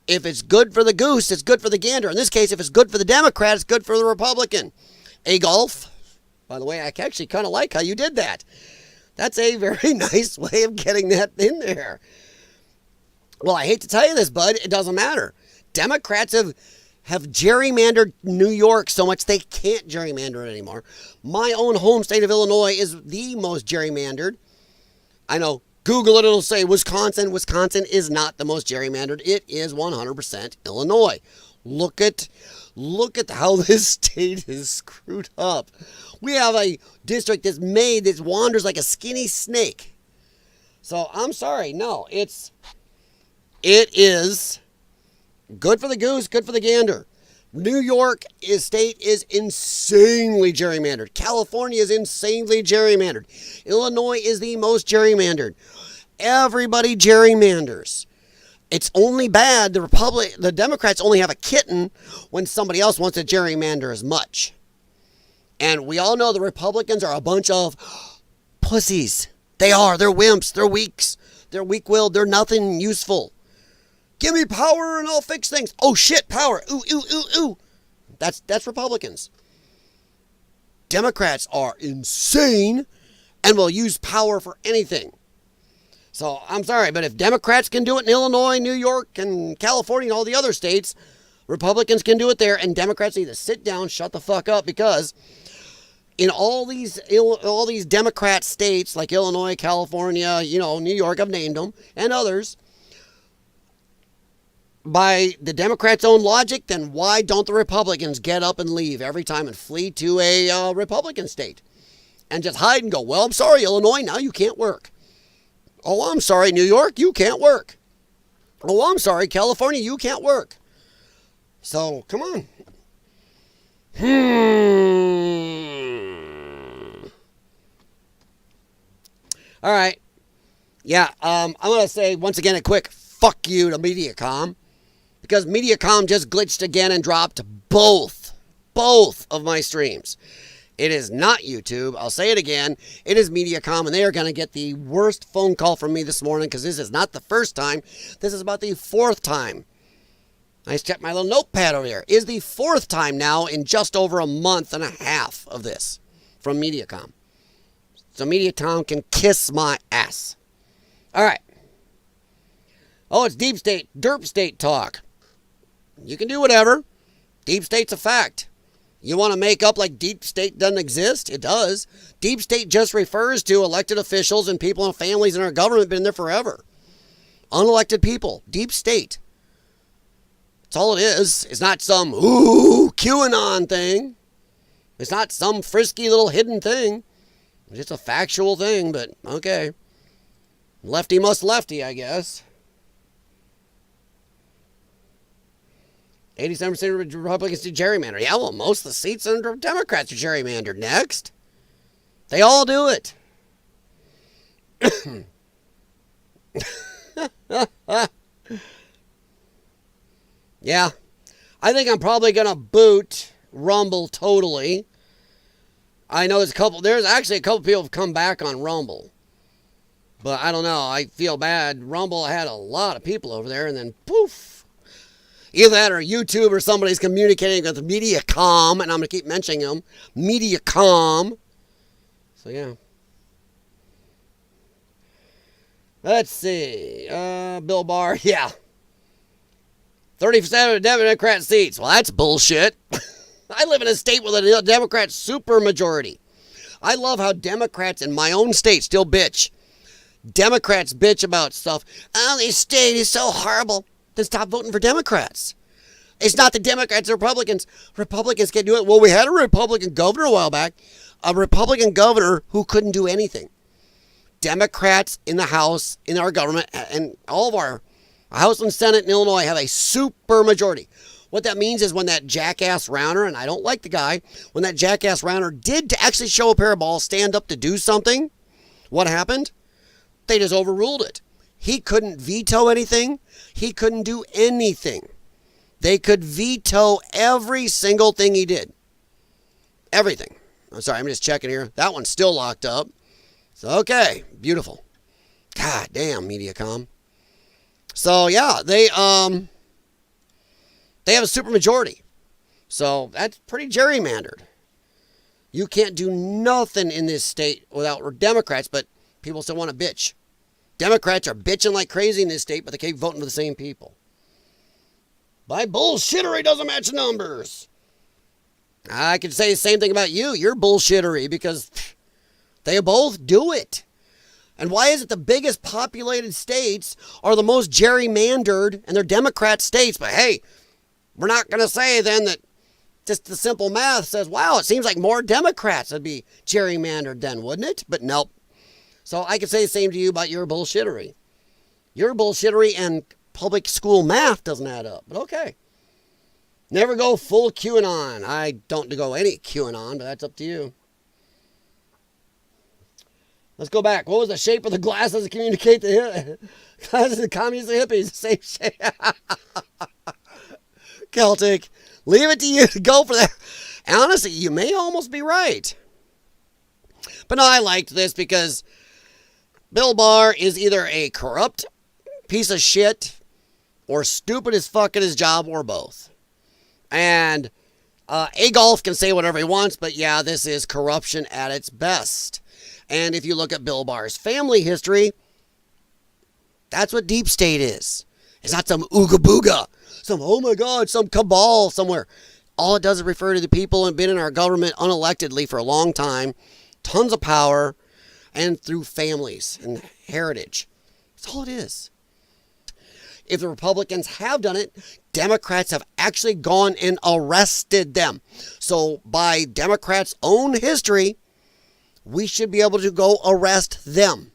A: If it's good for the goose, it's good for the gander. In this case, if it's good for the Democrat, it's good for the Republican. Adolf, by the way, I actually kind of like how you did that. That's a very nice way of getting that in there. Well, I hate to tell you this, bud, it doesn't matter. Democrats have gerrymandered New York so much they can't gerrymander it anymore. My own home state of Illinois is the most gerrymandered. I know. Google it, it'll say Wisconsin. Wisconsin is not the most gerrymandered. It is 100% Illinois. Look at how this state is screwed up. We have a district that's made that wanders like a skinny snake. So I'm sorry. No, it is good for the goose, good for the gander. New York state is insanely gerrymandered. California is insanely gerrymandered. Illinois is the most gerrymandered. Everybody gerrymanders. It's only bad the Democrats only have a kitten when somebody else wants to gerrymander as much. And we all know the Republicans are a bunch of pussies. They are. They're wimps. They're weaks. They're weak-willed. They're nothing useful. Give me power and I'll fix things. Oh shit, power. Ooh, ooh, ooh, ooh. That's Republicans. Democrats are insane and will use power for anything. So I'm sorry, but if Democrats can do it in Illinois, New York, and California, and all the other states, Republicans can do it there, and Democrats need to sit down, shut the fuck up, because in all these Democrat states like Illinois, California, New York, I've named them, and others, by the Democrats' own logic, then why don't the Republicans get up and leave every time and flee to a Republican state and just hide and go, well, I'm sorry, Illinois, now you can't work. Oh, I'm sorry, New York, you can't work. Oh, I'm sorry, California, you can't work. So, come on. All right. Yeah, I'm going to say once again a quick fuck you to Mediacom. Because Mediacom just glitched again and dropped both of my streams. It is not YouTube. I'll say it again. It is Mediacom, and they are going to get the worst phone call from me this morning because this is not the first time. This is about the fourth time. I checked my little notepad over here. It is the fourth time now in just over a month and a half of this. from Mediacom. So Mediacom can kiss my ass. All right. Oh, it's deep state, derp state talk. You can do whatever. Deep state's a fact. You want to make up like deep state doesn't exist? It does. Deep state just refers to elected officials and people and families in our government been there forever. Unelected people. Deep state. That's all it is. It's not some, QAnon thing. It's not some frisky little hidden thing. It's just a factual thing, but okay. Lefty must lefty, I guess. 87% of Republicans do gerrymander. Yeah, well, most of the seats under Democrats are gerrymandered. Next. They all do it. Yeah. I think I'm probably going to boot Rumble totally. I know there's actually a couple people have come back on Rumble. But I don't know. I feel bad. Rumble had a lot of people over there and then poof. Either that or YouTube or somebody's communicating with Mediacom, and I'm going to keep mentioning them. Mediacom. So, yeah. Let's see. Bill Barr, yeah. 30% of the Democrat seats. Well, that's bullshit. I live in a state with a Democrat supermajority. I love how Democrats in my own state still bitch. Democrats bitch about stuff. Oh, this state is so horrible. Then stop voting for Democrats. It's not the Democrats, the Republicans. Republicans can't do it. Well, we had a Republican governor a while back. A Republican governor who couldn't do anything. Democrats in the House, in our government, and all of our House and Senate in Illinois have a super majority. What that means is when that jackass Rauner, and I don't like the guy, when that jackass Rauner did to actually show a pair of balls, stand up to do something, what happened? They just overruled it. He couldn't veto anything. He couldn't do anything. They could veto every single thing he did. Everything. I'm sorry, I'm just checking here. That one's still locked up. So, okay. Beautiful. God damn, Mediacom. So, yeah, they have a supermajority. So, that's pretty gerrymandered. You can't do nothing in this state without Democrats, but people still want to bitch. Democrats are bitching like crazy in this state, but they keep voting for the same people. My bullshittery doesn't match numbers. I could say the same thing about you. You're bullshittery because they both do it. And why is it the biggest populated states are the most gerrymandered and they're Democrat states? But hey, we're not going to say then that just the simple math says, wow, it seems like more Democrats would be gerrymandered then, wouldn't it? But nope. So I could say the same to you about your bullshittery. Your bullshittery and public school math doesn't add up. But okay. Never go full QAnon. I don't go any QAnon, but that's up to you. Let's go back. What was the shape of the glasses to communicate the glasses of communists and hippies? Same shape. Celtic. Leave it to you to go for that. And honestly, you may almost be right. But no, I liked this because Bill Barr is either a corrupt piece of shit or stupid as fuck at his job or both. And Adolf can say whatever he wants, but yeah, this is corruption at its best. And if you look at Bill Barr's family history, that's what deep state is. It's not some ooga booga, some, oh my God, some cabal somewhere. All it does is refer to the people who have been in our government unelectedly for a long time, tons of power, and through families and heritage. That's all it is. If the Republicans have done it, Democrats have actually gone and arrested them. So by Democrats' own history, we should be able to go arrest them.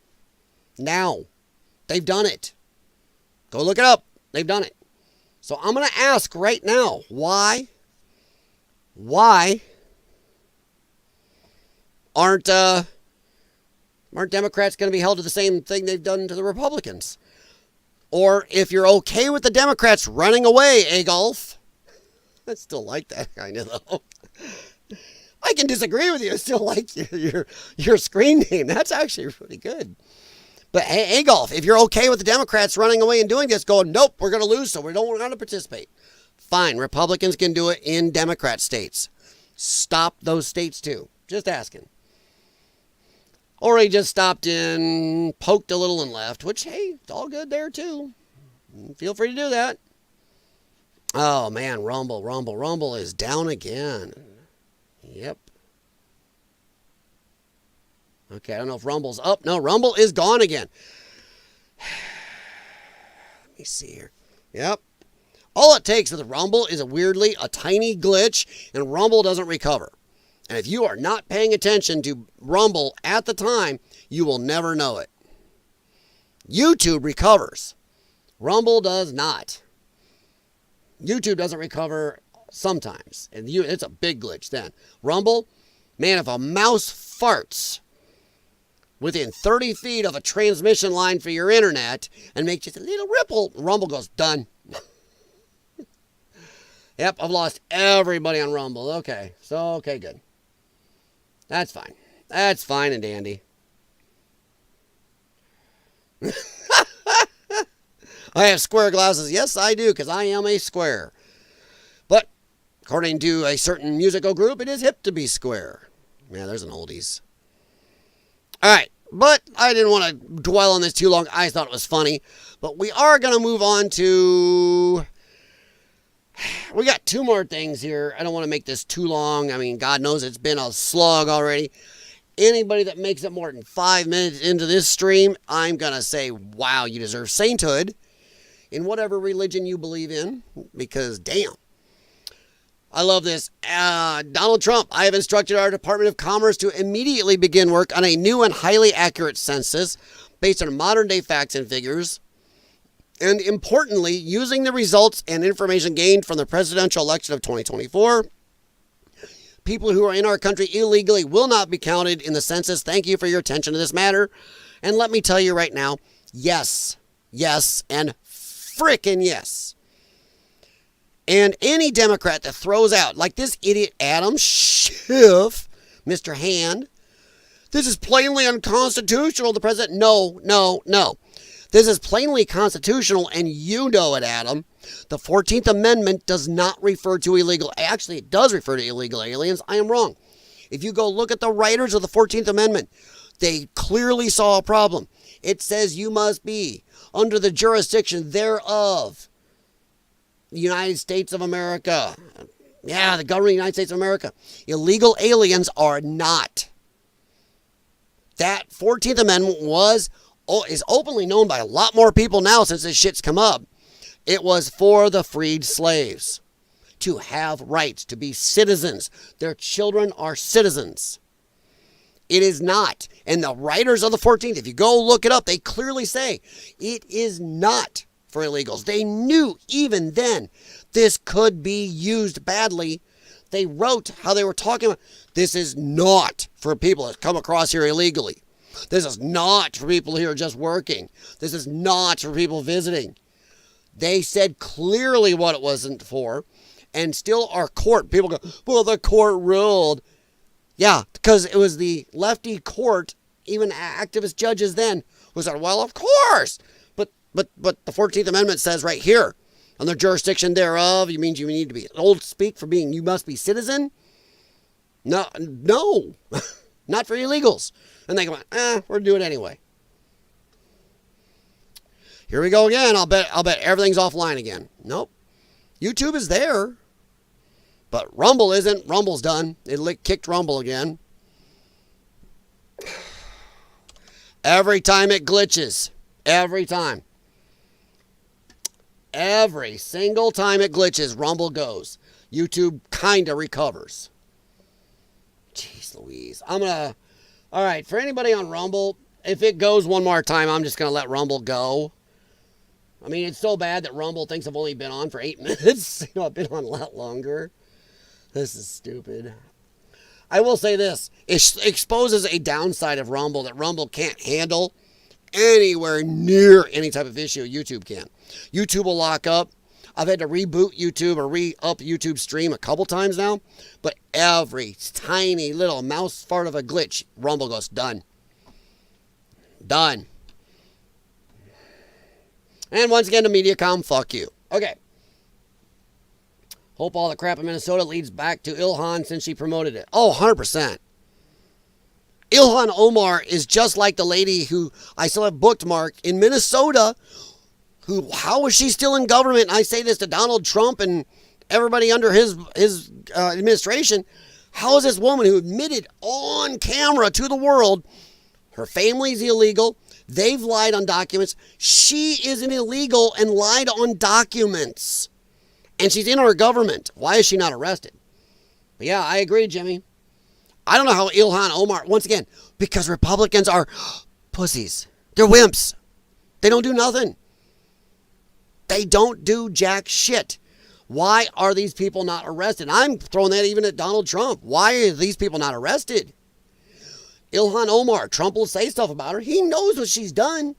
A: Now. They've done it. Go look it up. They've done it. So I'm going to ask right now, why aren't Democrats going to be held to the same thing they've done to the Republicans? Or if you're okay with the Democrats running away, Adolf. I still like that kind of though. I can disagree with you. I still like your screen name. That's actually pretty good. But hey, Adolf, if you're okay with the Democrats running away and doing this, going, nope, we're going to lose, so we don't want to participate. Fine, Republicans can do it in Democrat states. Stop those states too. Just asking. Or he just stopped in, poked a little and left, which, hey, it's all good there too. Feel free to do that. Oh man, Rumble is down again. Yep. Okay, I don't know if Rumble's up. No, Rumble is gone again. Let me see here. Yep. All it takes with Rumble is a tiny glitch, and Rumble doesn't recover. And if you are not paying attention to Rumble at the time, you will never know it. YouTube recovers. Rumble does not. YouTube doesn't recover sometimes. And it's a big glitch then. Rumble, man, if a mouse farts within 30 feet of a transmission line for your internet and makes just a little ripple, Rumble goes, done. Yep, I've lost everybody on Rumble. Okay, good. That's fine. That's fine and dandy. I have square glasses. Yes, I do, because I am a square. But according to a certain musical group, it is hip to be square. Yeah, there's an oldies. All right, but I didn't want to dwell on this too long. I thought it was funny. But we are going to move on to... We got two more things here. I don't want to make this too long. I mean, God knows it's been a slog already. Anybody that makes it more than 5 minutes into this stream, I'm going to say, wow, you deserve sainthood in whatever religion you believe in, because damn. I love this. Donald Trump, I have instructed our Department of Commerce to immediately begin work on a new and highly accurate census based on modern day facts and figures. And importantly, using the results and information gained from the presidential election of 2024, people who are in our country illegally will not be counted in the census. Thank you for your attention to this matter. And let me tell you right now, yes, and frickin' yes. And any Democrat that throws out, like this idiot Adam Schiff, Mr. Hand, this is plainly unconstitutional, the president. No. This is plainly constitutional, and you know it, Adam. The 14th Amendment does not refer to illegal. Actually, it does refer to illegal aliens. I am wrong. If you go look at the writers of the 14th Amendment, they clearly saw a problem. It says you must be under the jurisdiction thereof the United States of America. Yeah, the government of the United States of America. Illegal aliens are not. That 14th Amendment is openly known by a lot more people now since this shit's come up. It was for the freed slaves to have rights, to be citizens. Their children are citizens. It is not. And the writers of the 14th, if you go look it up, they clearly say it is not for illegals. They knew even then this could be used badly. They wrote how they were talking about, this is not for people that come across here illegally. This is not for people who are just working. This is not for people visiting. They said clearly what it wasn't for. And still our court, people go, well, the court ruled. Yeah, because it was the lefty court, even activist judges then, who said, well, of course. But the 14th Amendment says right here, on the jurisdiction thereof, you means you need to be old speak for being, you must be citizen? No, not for illegals. And they go, we'll do it anyway. Here we go again. I'll bet everything's offline again. Nope. YouTube is there. But Rumble isn't. Rumble's done. It kicked Rumble again. Every time it glitches. Every time. Every single time it glitches, Rumble goes. YouTube kind of recovers. Jeez Louise. All right, for anybody on Rumble, if it goes one more time, I'm just going to let Rumble go. I mean, it's so bad that Rumble thinks I've only been on for 8 minutes. I've been on a lot longer. This is stupid. I will say this. It exposes a downside of Rumble that Rumble can't handle anywhere near any type of issue YouTube can. YouTube will lock up. I've had to reboot YouTube or re-up YouTube stream a couple times now. But every tiny little mouse fart of a glitch, Rumble goes, done. Done. And once again, to Mediacom, fuck you. Okay. Hope all the crap in Minnesota leads back to Ilhan since she promoted it. Oh, 100%. Ilhan Omar is just like the lady who I still have bookmarked in Minnesota. How is she still in government? And I say this to Donald Trump and everybody under his administration. How is this woman who admitted on camera to the world her family's illegal? They've lied on documents. She is an illegal and lied on documents. And she's in our government. Why is she not arrested? But yeah, I agree, Jimmy. I don't know how Ilhan Omar, once again, because Republicans are pussies. They're wimps. They don't do nothing. They don't do jack shit. Why are these people not arrested? I'm throwing that even at Donald Trump. Why are these people not arrested? Ilhan Omar, Trump will say stuff about her. He knows what she's done.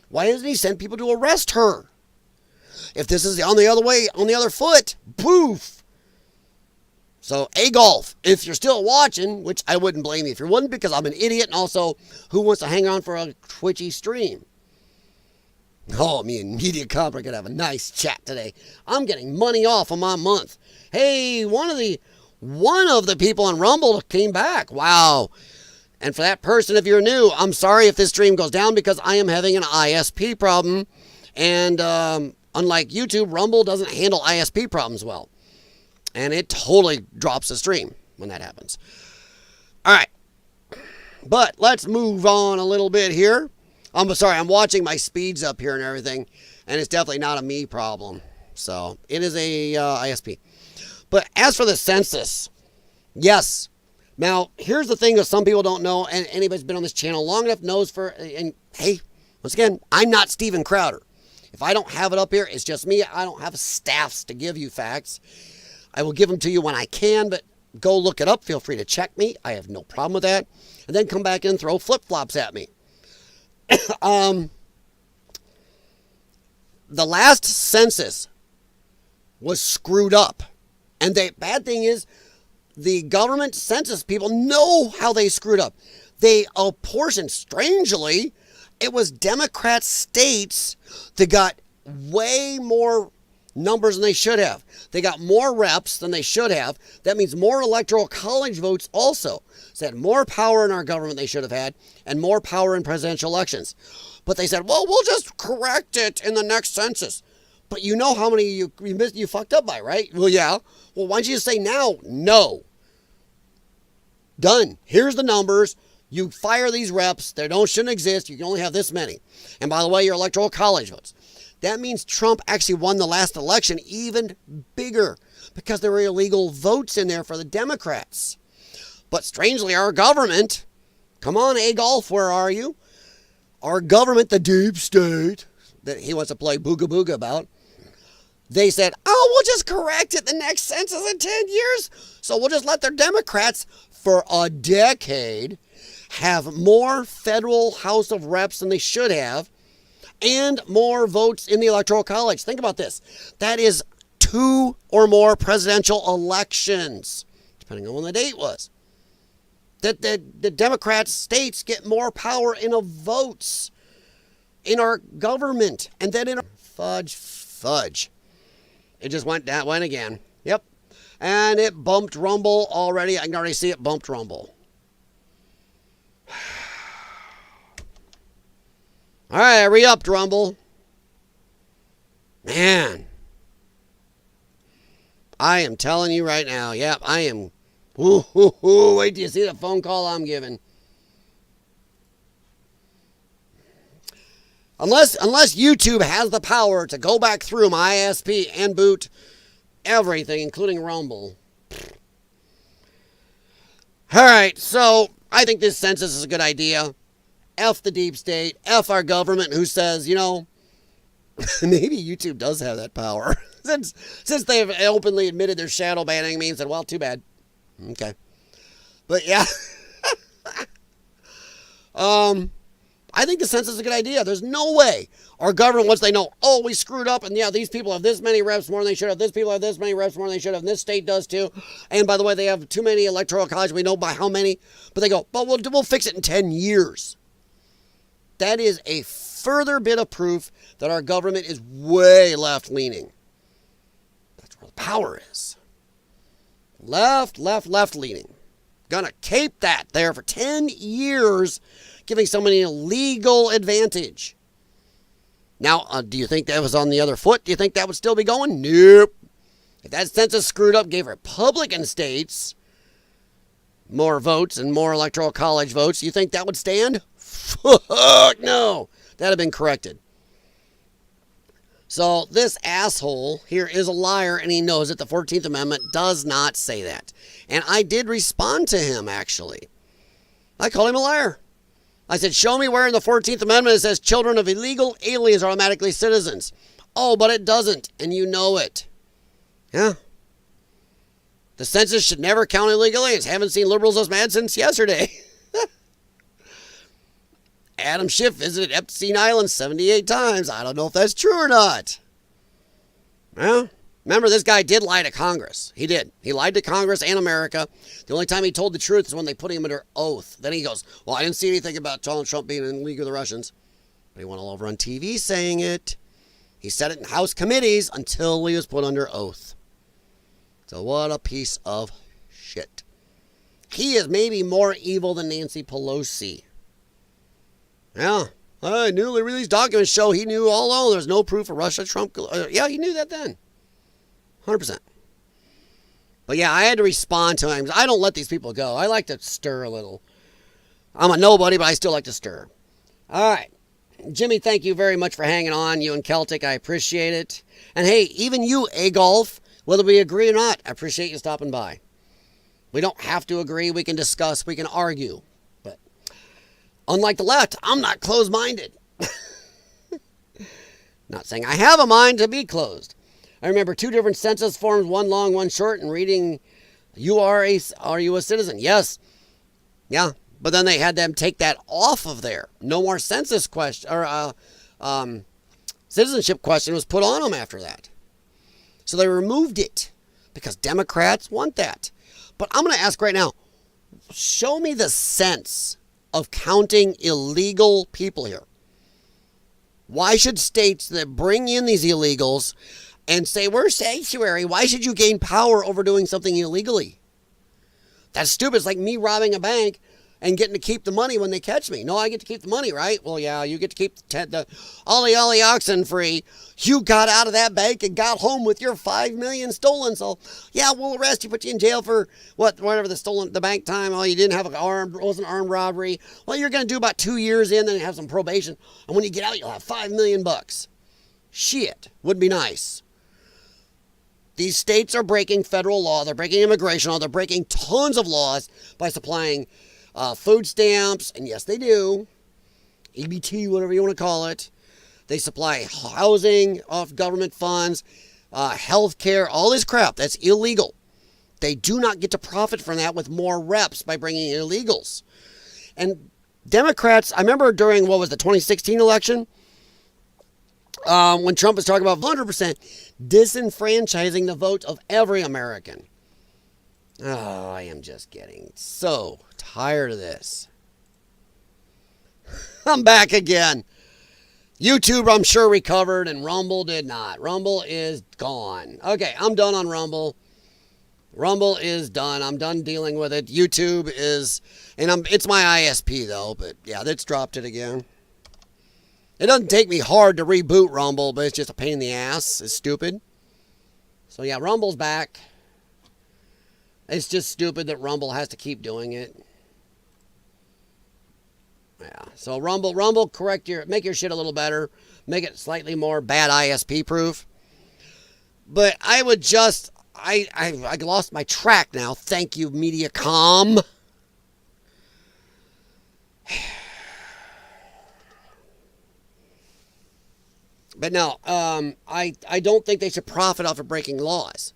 A: Why doesn't he send people to arrest her? If this is on the other way, on the other foot, poof. So, golf, if you're still watching, which I wouldn't blame you if you wouldn't, because I'm an idiot, and also, who wants to hang on for a twitchy stream? Oh, me and Media Cop are going to have a nice chat today. I'm getting money off of my month. Hey, one of the people on Rumble came back. Wow. And for that person, if you're new, I'm sorry if this stream goes down because I am having an ISP problem. And unlike YouTube, Rumble doesn't handle ISP problems well. And it totally drops the stream when that happens. All right. But let's move on a little bit here. I'm sorry, I'm watching my speeds up here and everything, and it's definitely not a me problem. So, it is a ISP. But as for the census, yes. Now, here's the thing that some people don't know, and anybody's been on this channel long enough knows and hey, once again, I'm not Steven Crowder. If I don't have it up here, it's just me. I don't have staffs to give you facts. I will give them to you when I can, but go look it up. Feel free to check me. I have no problem with that. And then come back and throw flip-flops at me. The last census was screwed up. And the bad thing is, the government census people know how they screwed up. They apportioned, strangely, it was Democrat states that got way more numbers than they should have. They got more reps than they should have. That means more electoral college votes also. So they had more power in our government they should have had and more power in presidential elections. But they said, well, we'll just correct it in the next census. But you know how many you fucked up by, right? Well, yeah. Well, why don't you just say now? No. Done. Here's the numbers. You fire these reps. They shouldn't exist. You can only have this many. And by the way, your electoral college votes. That means Trump actually won the last election even bigger because there were illegal votes in there for the Democrats. But strangely, our government, come on, Golf, where are you? Our government, the deep state, that he wants to play booga booga about, they said, oh, we'll just correct it the next census in 10 years. So we'll just let their Democrats, for a decade, have more federal House of Reps than they should have, and more votes in the Electoral College. Think about this. That is 2 or more presidential elections, depending on when the date was. That the Democrat states get more power in the votes in our government. And then in our fudge. It just went again. Yep. And it bumped Rumble already. I can already see it bumped Rumble. All right, re-upped Rumble. Man. I am telling you right now. Yep, I am. Wait till you see the phone call I'm giving. Unless YouTube has the power to go back through my ISP and boot everything, including Rumble. All right, so I think this census is a good idea. F the deep state. F our government who says, maybe YouTube does have that power. Since they've openly admitted they're shadow banning me and said, well, too bad. Okay. But yeah. I think the census is a good idea. There's no way our government, once they know, oh, we screwed up, and yeah, these people have this many reps more than they should have. This people have this many reps more than they should have. And this state does too. And by the way, they have too many electoral colleges. We know by how many. But they go, but we'll fix it in 10 years. That is a further bit of proof that our government is way left-leaning. That's where the power is. Left-leaning. Gonna keep that there for 10 years, giving somebody a legal advantage. Now, do you think that was on the other foot? Do you think that would still be going? Nope. If that census screwed up, gave Republican states more votes and more electoral college votes, you think that would stand? Fuck no. That'd have been corrected. So this asshole here is a liar, and he knows that the 14th Amendment does not say that. And I did respond to him, actually. I called him a liar. I said, show me where in the 14th Amendment it says children of illegal aliens are automatically citizens. Oh, but it doesn't, and you know it. Yeah. The census should never count illegal aliens. Haven't seen liberals as mad since yesterday. Adam Schiff visited Epstein Island 78 times. I don't know if that's true or not. Well, remember, this guy did lie to Congress. He did. He lied to Congress and America. The only time he told the truth is when they put him under oath. Then he goes, well, I didn't see anything about Donald Trump being in league with the Russians. But he went all over on TV saying it. He said it in House committees until he was put under oath. So what a piece of shit. He is maybe more evil than Nancy Pelosi. Yeah. Newly released documents show he knew all along there's no proof of Russia-Trump. Yeah, he knew that then. 100%. But yeah, I had to respond to him. I don't let these people go. I like to stir a little. I'm a nobody, but I still like to stir. All right. Jimmy, thank you very much for hanging on. You and Celtic, I appreciate it. And hey, even you, A-Golf, whether we agree or not, I appreciate you stopping by. We don't have to agree. We can discuss. We can argue. But unlike the left, I'm not closed-minded. Not saying I have a mind to be closed. I remember 2 different census forms, one long, one short, and reading, are you a citizen? Yes. Yeah. But then they had them take that off of there. No more census question, or citizenship question was put on them after that. So they removed it because Democrats want that. But I'm going to ask right now, show me the sense of counting illegal people here. Why should states that bring in these illegals and say, we're sanctuary, why should you gain power over doing something illegally? That's stupid. It's like me robbing a bank and getting to keep the money when they catch me. No, I get to keep the money, right? Well, yeah, you get to keep the ollie oxen free. You got out of that bank and got home with your $5 million stolen. So, yeah, we'll arrest you, put you in jail for whatever the bank time. Oh, you didn't have wasn't armed robbery. Well, you're going to do about 2 years in, then you have some probation. And when you get out, you'll have $5 million. Shit, would be nice. These states are breaking federal law. They're breaking immigration law. They're breaking tons of laws by supplying food stamps, and yes, they do. EBT, whatever you want to call it. They supply housing off government funds, health care, all this crap. That's illegal. They do not get to profit from that with more reps by bringing in illegals. And Democrats, I remember during, the 2016 election, when Trump was talking about 100% disenfranchising the vote of every American. Oh, I am just getting so tired of this. I'm back again. YouTube, I'm sure, recovered, and Rumble did not. Rumble is gone. Okay, I'm done on Rumble. Rumble is done. I'm done dealing with it. YouTube is, and it's my ISP, though, but yeah, that's dropped it again. It doesn't take me hard to reboot Rumble, but it's just a pain in the ass. It's stupid. So yeah, Rumble's back. It's just stupid that Rumble has to keep doing it. Yeah. So Rumble, make your shit a little better. Make it slightly more bad ISP proof. But I would just, I lost my track now. Thank you, Mediacom. But no, I don't think they should profit off of breaking laws.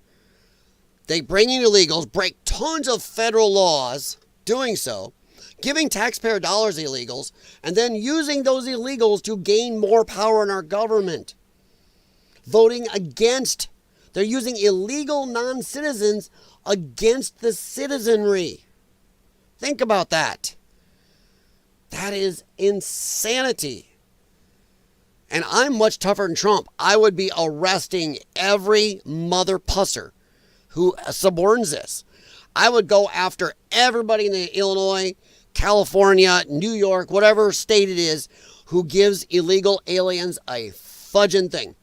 A: They bring in illegals, break tons of federal laws, doing so, giving taxpayer dollars to illegals, and then using those illegals to gain more power in our government. Voting against, they're using illegal non-citizens against the citizenry. Think about that. That is insanity. And I'm much tougher than Trump. I would be arresting every mother pusser who suborns this. I would go after everybody in the Illinois, California, New York, whatever state it is, who gives illegal aliens a fudging thing,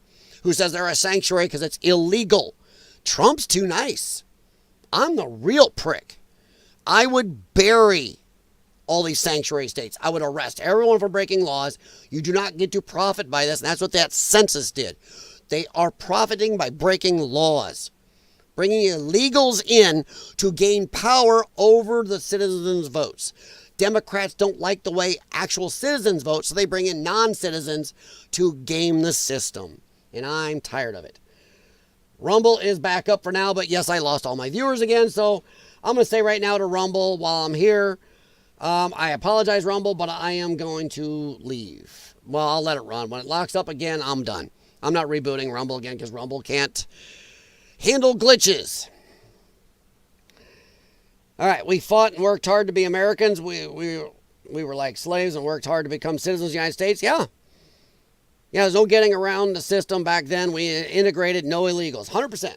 A: who says they're a sanctuary because it's illegal. Trump's too nice. I'm the real prick. I would bury all these sanctuary states. I would arrest everyone for breaking laws. You do not get to profit by this, and that's what that census did. They are profiting by breaking laws, bringing illegals in to gain power over the citizens' votes. Democrats don't like the way actual citizens vote, so they bring in non-citizens to game the system, and I'm tired of it. Rumble is back up for now, but yes, I lost all my viewers again, so I'm going to say right now to Rumble while I'm here, I apologize, Rumble, but I am going to leave. Well, I'll let it run. When it locks up again, I'm done. I'm not rebooting Rumble again because Rumble can't handle glitches. All right, we fought and worked hard to be Americans. We were like slaves and worked hard to become citizens of the United States. Yeah. Yeah, there's no getting around the system back then. We integrated no illegals, 100%.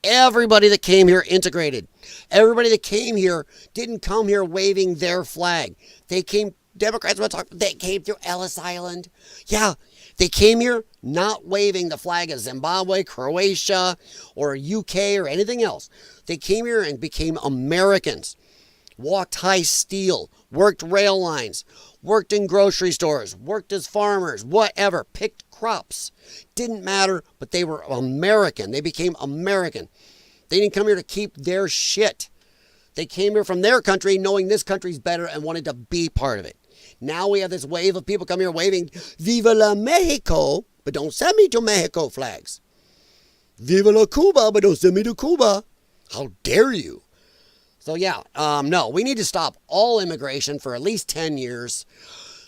A: Everybody that came here integrated. Everybody that came here didn't come here waving their flag. They came, Democrats want to talk, they came through Ellis Island. Yeah, they came here not waving the flag of Zimbabwe, Croatia, or UK, or anything else. They came here and became Americans. Walked high steel, worked rail lines, worked in grocery stores, worked as farmers, whatever, picked crops. Didn't matter, but they were American. They became American. They didn't come here to keep their shit. They came here from their country knowing this country's better and wanted to be part of it. Now we have this wave of people coming here waving Viva la Mexico, but don't send me to Mexico flags. Viva la Cuba, but don't send me to Cuba. How dare you? So yeah, no, we need to stop all immigration for at least 10 years.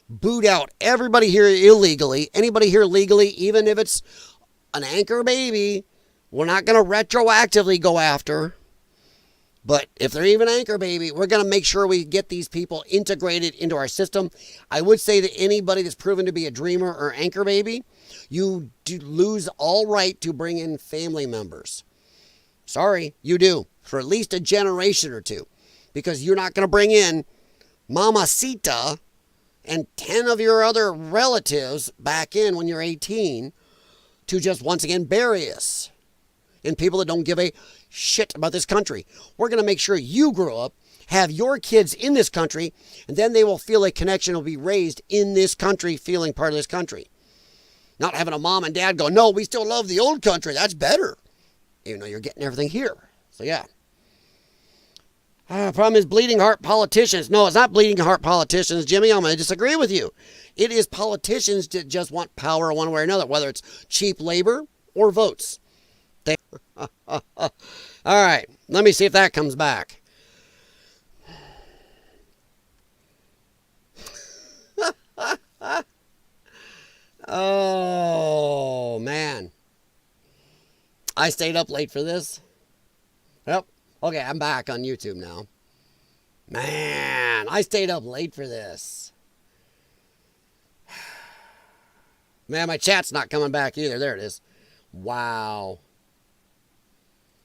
A: Boot out everybody here illegally. Anybody here legally, even if it's an anchor baby, we're not going to retroactively go after. But if they're even anchor baby, we're going to make sure we get these people integrated into our system. I would say that anybody that's proven to be a dreamer or anchor baby, you do lose all right to bring in family members. Sorry, you do. For at least a generation or two. Because you're not going to bring in Mamacita and 10 of your other relatives back in when you're 18 to just once again bury us. And people that don't give a shit about this country. We're going to make sure you grow up, have your kids in this country, and then they will feel a connection, will be raised in this country, feeling part of this country. Not having a mom and dad go, no, we still love the old country. That's better. Even though you're getting everything here. So yeah. Problem is bleeding heart politicians. No, it's not bleeding heart politicians, Jimmy. I'm going to disagree with you. It is politicians that just want power one way or another, whether it's cheap labor or votes. All right, let me see if that comes back. Oh, man. I stayed up late for this. Yep. Okay, I'm back on YouTube now. Man, I stayed up late for this. Man, my chat's not coming back either. There it is. Wow.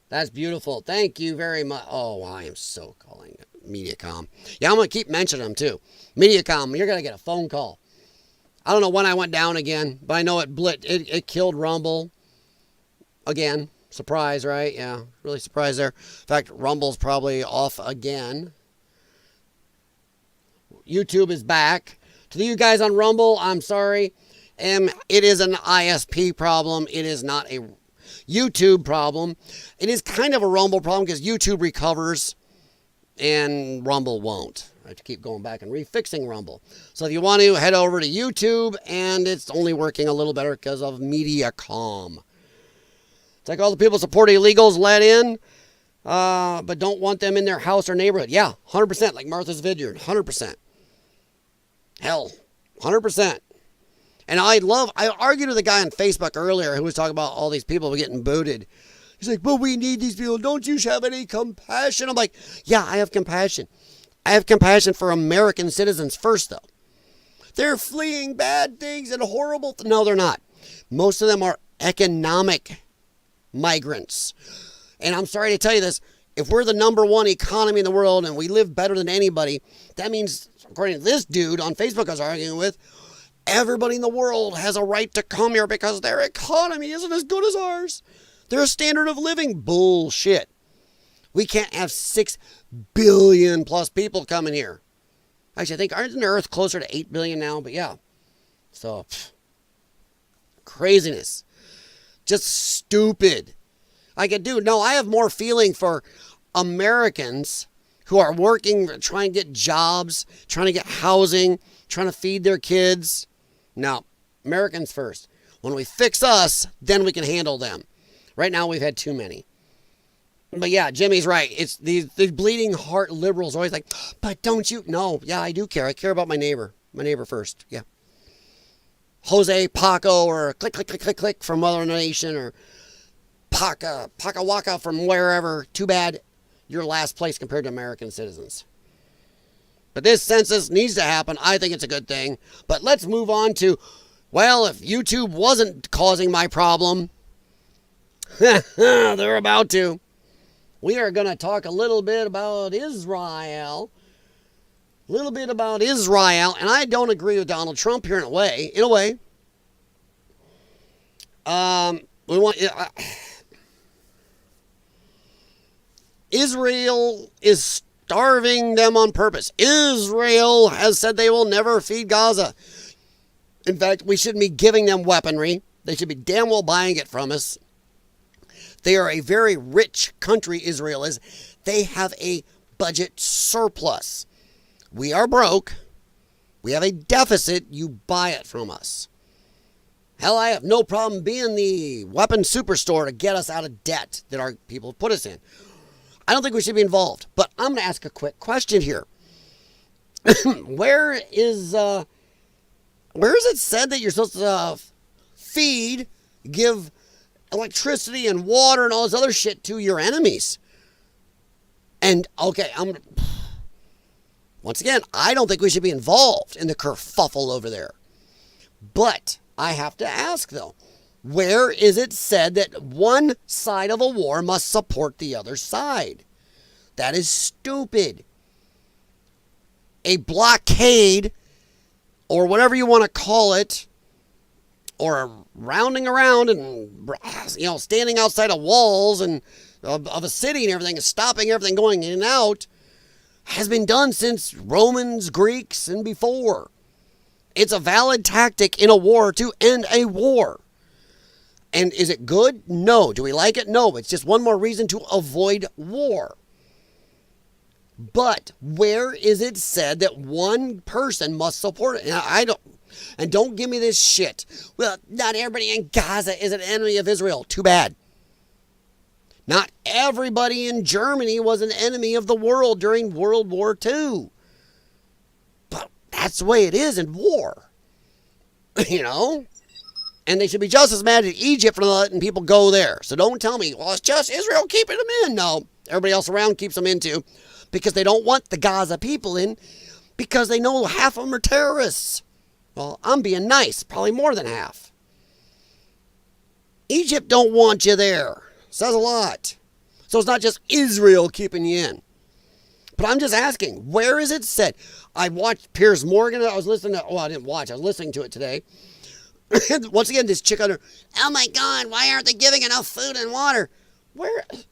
A: That's beautiful. Thank you very much. Oh, I am so calling it Mediacom. Yeah, I'm going to keep mentioning them too. Mediacom, you're going to get a phone call. I don't know when I went down again, but I know it killed Rumble again. Surprise, right? Yeah, really surprised there. In fact, Rumble's probably off again. YouTube is back. To you guys on Rumble, I'm sorry. It is an ISP problem. It is not a YouTube problem. It is kind of a Rumble problem because YouTube recovers and Rumble won't. I have to keep going back and refixing Rumble. So if you want to, head over to YouTube, and it's only working a little better because of Mediacom. It's like all the people supporting illegals let in, but don't want them in their house or neighborhood. Yeah, 100%, like Martha's Vineyard, 100%. Hell, 100%. And I argued with a guy on Facebook earlier who was talking about all these people getting booted. He's like, but we need these people. Don't you have any compassion? I'm like, yeah, I have compassion. I have compassion for American citizens first, though. They're fleeing bad things and horrible. No, they're not. Most of them are economic migrants. And I'm sorry to tell you this. if we're the #1 economy in the world and we live better than anybody, that means, according to this dude on Facebook I was arguing with, everybody in the world has a right to come here because their economy isn't as good as ours. Their standard of living. Bullshit. We can't have 6 billion plus people coming here. Actually, I think, isn't the Earth closer to 8 billion now? But yeah. So, craziness. Just stupid. Dude, no, I have more feeling for Americans who are working, trying to get jobs, trying to get housing, trying to feed their kids. No, Americans first. When we fix us, then we can handle them. Right now, we've had too many. But yeah, Jimmy's right. It's these bleeding heart liberals always like, but don't you? No, yeah, I do care. I care about my neighbor. My neighbor first. Yeah. Jose Paco or click, click, click, click, click from Mother Nation or Paca Waka from wherever. Too bad you're last place compared to American citizens. But this census needs to happen. I think it's a good thing. But let's move on to, well, if YouTube wasn't causing my problem, they're about to. We are going to talk a little bit about Israel. A little bit about Israel. And I don't agree with Donald Trump here in a way. Israel is starving them on purpose. Israel has said they will never feed Gaza. In fact, we shouldn't be giving them weaponry. They should be damn well buying it from us. They are a very rich country, Israel is. They have a budget surplus. We are broke. We have a deficit. You buy it from us. Hell, I have no problem being the weapon superstore to get us out of debt that our people put us in. I don't think we should be involved. But I'm going to ask a quick question here. Where is it said that you're supposed to feed, give electricity and water and all this other shit to your enemies? And, okay, once again, I don't think we should be involved in the kerfuffle over there. But I have to ask, though, where is it said that one side of a war must support the other side? That is stupid. A blockade, or whatever you want to call it, or rounding around and, standing outside of walls and of a city and everything, and stopping everything going in and out, has been done since Romans, Greeks, and before. It's a valid tactic in a war to end a war. And is it good? No. Do we like it? No. It's just one more reason to avoid war. But where is it said that one person must support it? And don't give me this shit. Well, not everybody in Gaza is an enemy of Israel. Too bad. Not everybody in Germany was an enemy of the world during World War II. But that's the way it is in war. And they should be just as mad at Egypt for letting people go there. So don't tell me, well, it's just Israel keeping them in. No, everybody else around keeps them in too. Because they don't want the Gaza people in. Because they know half of them are terrorists. Well, I'm being nice. Probably more than half. Egypt don't want you there. Says a lot. So it's not just Israel keeping you in. But I'm just asking, where is it said? I watched Piers Morgan. I was listening to, I didn't watch. I was listening to it today. Once again, this chick under, oh my God, why aren't they giving enough food and water? Where is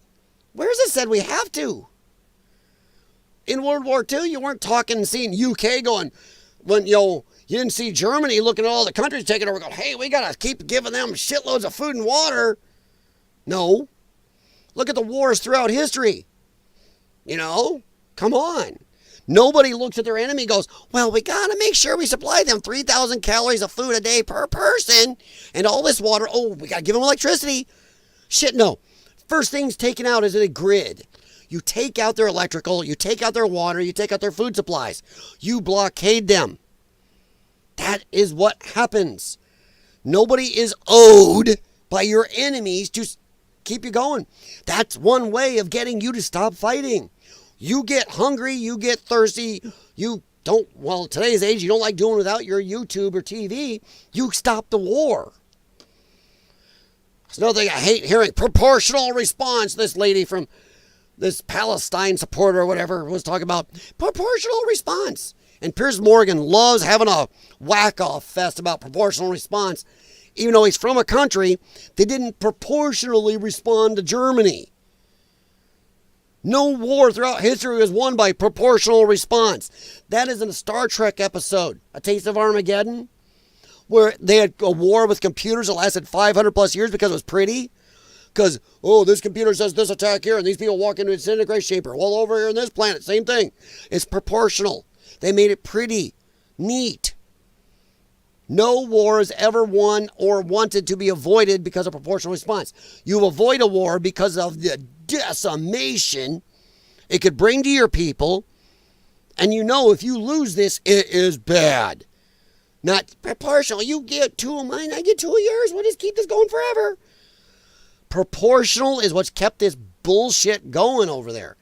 A: it said we have to? In World War II, you weren't talking and seeing UK going, when, you didn't see Germany looking at all the countries taking over going, hey, we got to keep giving them shitloads of food and water. No. Look at the wars throughout history. Come on. Nobody looks at their enemy and goes, well, we got to make sure we supply them 3,000 calories of food a day per person and all this water. Oh, we got to give them electricity. Shit, no. First thing's taken out is a grid. You take out their electrical, you take out their water, you take out their food supplies. You blockade them. That is what happens. Nobody is owed by your enemies to keep you going. That's one way of getting you to stop fighting. You get hungry, you get thirsty, today's age, you don't like doing without your YouTube or TV, you stop the war. It's another thing I hate hearing, proportional response. This lady from this Palestine supporter or whatever was talking about proportional response. And Piers Morgan loves having a whack-off fest about proportional response, even though he's from a country that didn't proportionally respond to Germany. No war throughout history was won by proportional response. That is in a Star Trek episode, A Taste of Armageddon, where they had a war with computers that lasted 500 plus years because it was pretty. Because, oh, this computer says this attack here, and these people walk into a disintegration chamber. Well, over here on this planet, same thing. It's proportional. They made it pretty, neat. No war is ever won or wanted to be avoided because of proportional response. You avoid a war because of the decimation it could bring to your people, and you know if you lose this, it is bad. Not proportional. You get 2 of mine, I get 2 of yours. We'll just keep this going forever. Proportional is what's kept this bullshit going over there.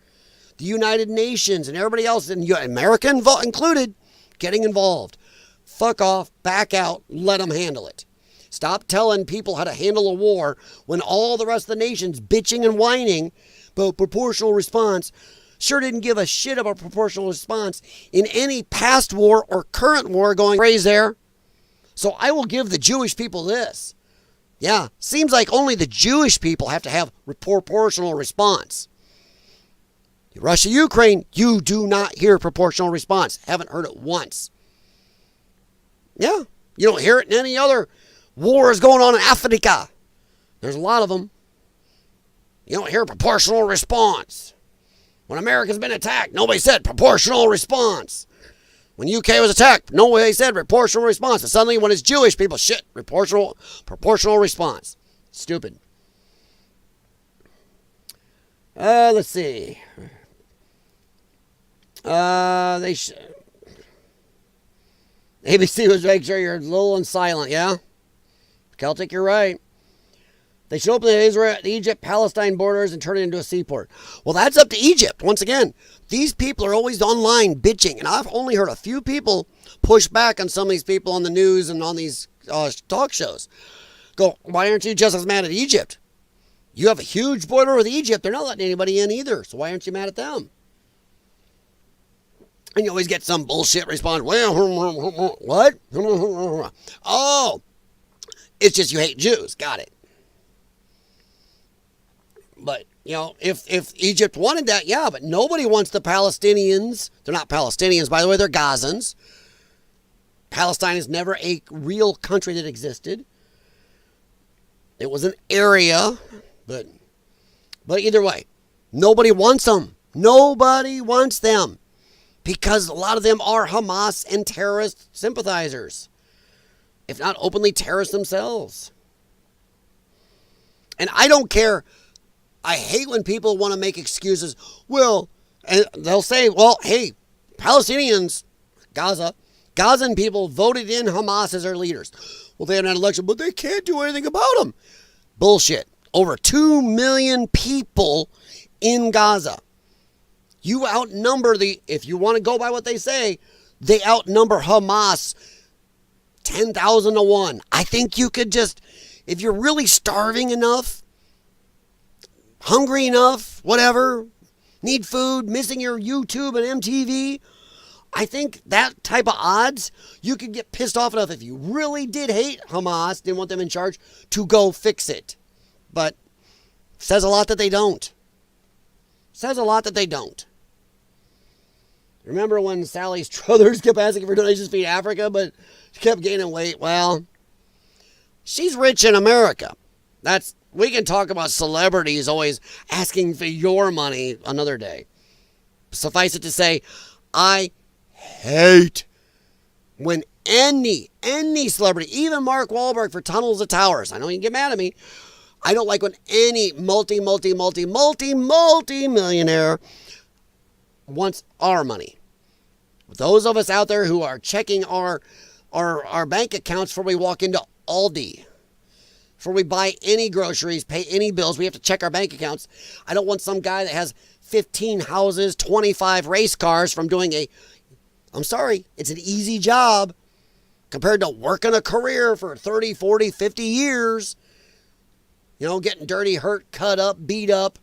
A: The United Nations and everybody else, and America included, getting involved. Fuck off, back out, let them handle it. Stop telling people how to handle a war when all the rest of the nations bitching and whining about proportional response sure didn't give a shit about proportional response in any past war or current war going crazy there. So I will give the Jewish people this. Yeah, seems like only the Jewish people have to have proportional response. Russia, Ukraine, you do not hear proportional response. Haven't heard it once. Yeah, you don't hear it in any other wars going on in Africa. There's a lot of them. You don't hear proportional response. When America's been attacked, nobody said proportional response. When UK was attacked, nobody said proportional response. And suddenly when it's Jewish people, shit, proportional response. Stupid. Let's see. ABC was making sure you're little and silent, yeah? Celtic, you're right. They should open the Egypt-Palestine borders and turn it into a seaport. Well, that's up to Egypt. Once again, these people are always online bitching, and I've only heard a few people push back on some of these people on the news and on these talk shows. Go, why aren't you just as mad at Egypt? You have a huge border with Egypt. They're not letting anybody in either, so why aren't you mad at them? And you always get some bullshit response. Well, what? Oh, it's just you hate Jews. Got it. But, you know, if Egypt wanted that, yeah, but nobody wants the Palestinians. They're not Palestinians, by the way. They're Gazans. Palestine is never a real country that existed. It was an area, but either way, nobody wants them. Nobody wants them. Because a lot of them are Hamas and terrorist sympathizers, if not openly terrorists themselves. And I don't care. I hate when people want to make excuses. Well, and they'll say, well, hey, Palestinians, Gazan people voted in Hamas as their leaders. Well, they had an election, but they can't do anything about them. Bullshit. Over 2 million people in Gaza. You outnumber if you want to go by what they say, they outnumber Hamas 10,000 to 1. I think you could just, if you're really starving enough, hungry enough, whatever, need food, missing your YouTube and MTV, I think that type of odds, you could get pissed off enough if you really did hate Hamas, didn't want them in charge, to go fix it. But says a lot that they don't. Says a lot that they don't. Remember when Sally Struthers kept asking for donations to feed Africa, but she kept gaining weight? Well, she's rich in America. We can talk about celebrities always asking for your money another day. Suffice it to say, I hate when any celebrity, even Mark Wahlberg for Tunnels of Towers, I know you can get mad at me, I don't like when any multi-millionaire wants our money. Those of us out there who are checking our bank accounts before we walk into Aldi, before we buy any groceries, pay any bills, we have to check our bank accounts. I don't want some guy that has 15 houses, 25 race cars from doing I'm sorry, it's an easy job compared to working a career for 30, 40, 50 years. You know, getting dirty, hurt, cut up, beat up,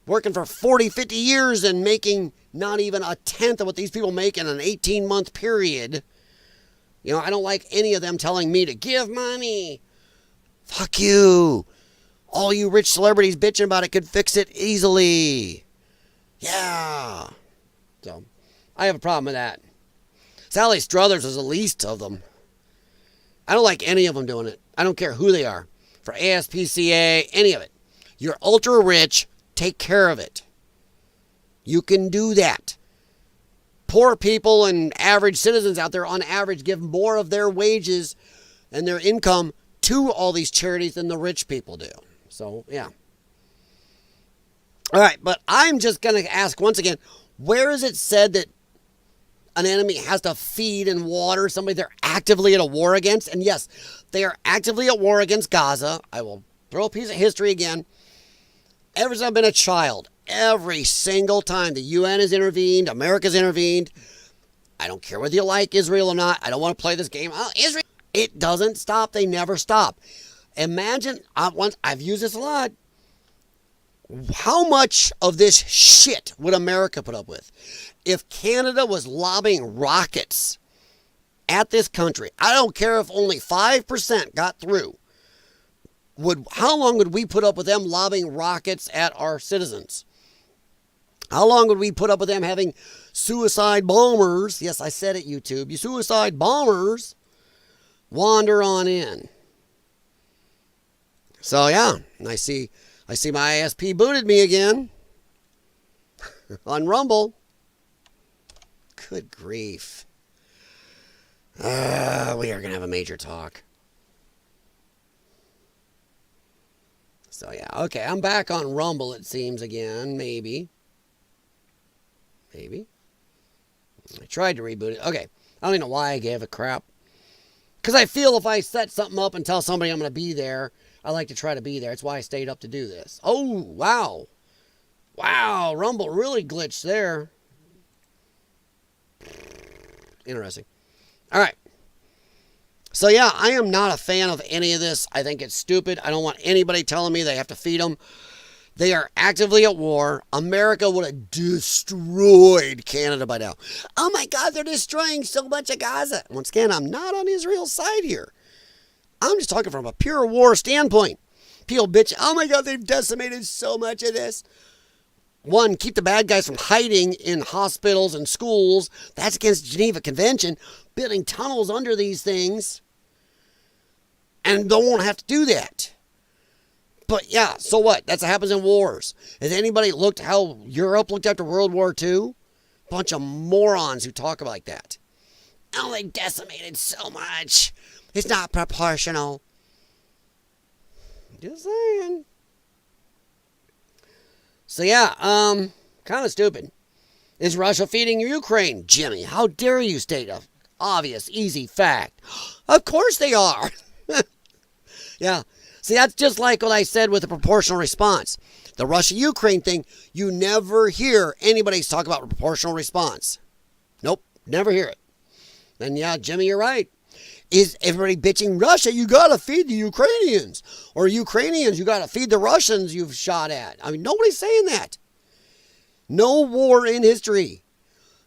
A: working for 40, 50 years and making not even a tenth of what these people make in an 18-month period. You know, I don't like any of them telling me to give money. Fuck you. All you rich celebrities bitching about it could fix it easily. Yeah. So, I have a problem with that. Sally Struthers is the least of them. I don't like any of them doing it. I don't care who they are. For ASPCA, any of it. You're ultra rich. Take care of it. You can do that. Poor people and average citizens out there, on average, give more of their wages and their income to all these charities than the rich people do. So, yeah. All right, but I'm just going to ask once again, where is it said that an enemy has to feed and water somebody they're actively at a war against? And yes, they are actively at war against Gaza. I will throw a piece of history again. Ever since I've been a child, every single time the UN has intervened, America's intervened, I don't care whether you like Israel or not. I don't want to play this game. Oh, Israel. It doesn't stop. They never stop. Imagine, I've used this a lot. How much of this shit would America put up with if Canada was lobbing rockets at this country? I don't care if only 5% got through. How long would we put up with them lobbing rockets at our citizens? How long would we put up with them having suicide bombers? Yes, I said it, YouTube. You suicide bombers wander on in. So yeah, I see my ISP booted me again on Rumble. Good grief. We are going to have a major talk. So yeah, okay, I'm back on Rumble, it seems, again, maybe. I tried to reboot it. Okay, I don't even know why I gave a crap. Because I feel if I set something up and tell somebody I'm going to be there, I like to try to be there. It's why I stayed up to do this. Oh, wow. Wow, Rumble really glitched there. Interesting. All right. So, yeah, I am not a fan of any of this. I think it's stupid. I don't want anybody telling me they have to feed them. They are actively at war. America would have destroyed Canada by now. Oh, my God, they're destroying so much of Gaza. Once again, I'm not on Israel's side here. I'm just talking from a pure war standpoint. People bitch, oh, my God, they've decimated so much of this. One, keep the bad guys from hiding in hospitals and schools. That's against the Geneva Convention. Building tunnels under these things. And they won't have to do that. But yeah, so what? That's what happens in wars. Has anybody looked how Europe looked after World War II? Bunch of morons who talk like that. Oh, they decimated so much. It's not proportional. Just saying. So yeah, kind of stupid. Is Russia feeding Ukraine? Jimmy, how dare you state a obvious, easy fact? Of course they are. Yeah. See, that's just like what I said with the proportional response. The Russia-Ukraine thing, you never hear anybody talk about proportional response. Nope, never hear it. Then yeah, Jimmy, you're right. Is everybody bitching Russia? You got to feed the Ukrainians. Or Ukrainians, you got to feed the Russians you've shot at. I mean, nobody's saying that. No war in history.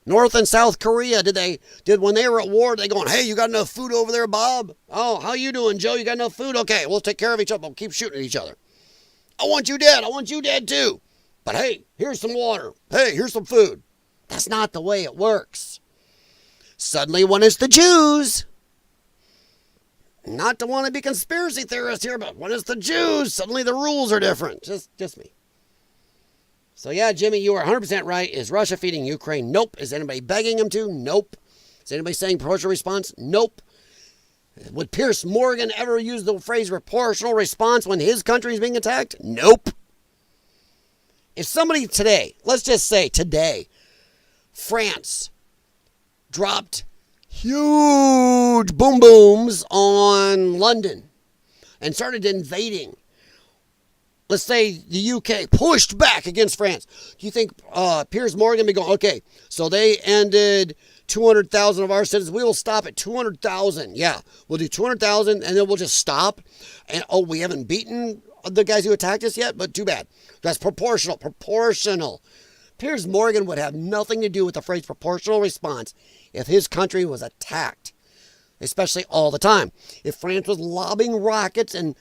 A: North and South Korea, did when they were at war, they going, hey, you got enough food over there, Bob? Oh, how you doing, Joe? You got enough food? Okay, we'll take care of each other. We'll keep shooting at each other. I want you dead. I want you dead too. But hey, here's some water. Hey, here's some food. That's not the way it works. Suddenly when it's the Jews, not to want to be conspiracy theorist here, but when it's the Jews, suddenly the rules are different. Just me. So yeah, Jimmy, you are 100% right. Is Russia feeding Ukraine? Nope. Is anybody begging them to? Nope. Is anybody saying proportional response? Nope. Would Pierce Morgan ever use the phrase proportional response when his country is being attacked? Nope. If somebody today, let's just say today, France dropped huge boom booms on London and started invading. Let's say the UK pushed back against France. Do you think Piers Morgan be going, okay, so they ended 200,000 of our citizens. We will stop at 200,000. Yeah, we'll do 200,000 and then we'll just stop. And, oh, we haven't beaten the guys who attacked us yet, but too bad. That's proportional. Proportional. Piers Morgan would have nothing to do with the phrase proportional response if his country was attacked, especially all the time. If France was lobbing rockets and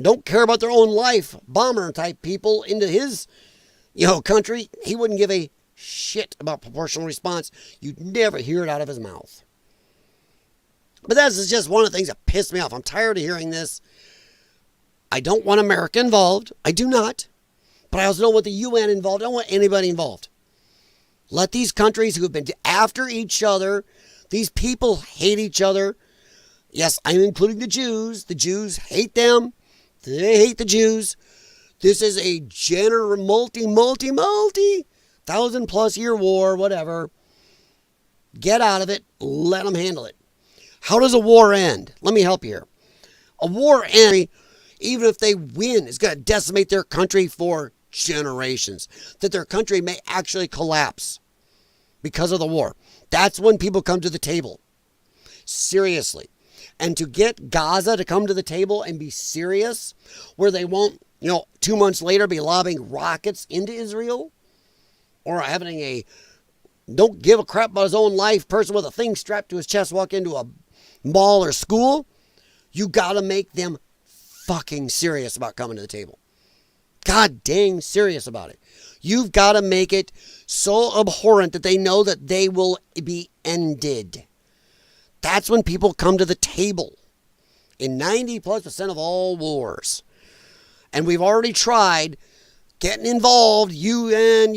A: don't care about their own life, bomber type people into his, country, he wouldn't give a shit about proportional response. You'd never hear it out of his mouth. But that's just one of the things that pissed me off. I'm tired of hearing this. I don't want America involved. I do not. But I also don't want the UN involved. I don't want anybody involved. Let these countries who have been after each other, these people hate each other. Yes, I'm including the Jews. The Jews hate them. They hate the Jews. This is a multi 1,000+ year war, whatever. Get out of it. Let them handle it. How does a war end? Let me help you here. A war ends, even if they win, is going to decimate their country for generations. That their country may actually collapse because of the war. That's when people come to the table. Seriously. And to get Gaza to come to the table and be serious, where they won't, 2 months later be lobbing rockets into Israel, or having a don't give a crap about his own life person with a thing strapped to his chest walk into a mall or school, you got to make them fucking serious about coming to the table. God dang serious about it. You've got to make it so abhorrent that they know that they will be ended. That's when people come to the table. In 90+% of all wars. And we've already tried getting involved, UN,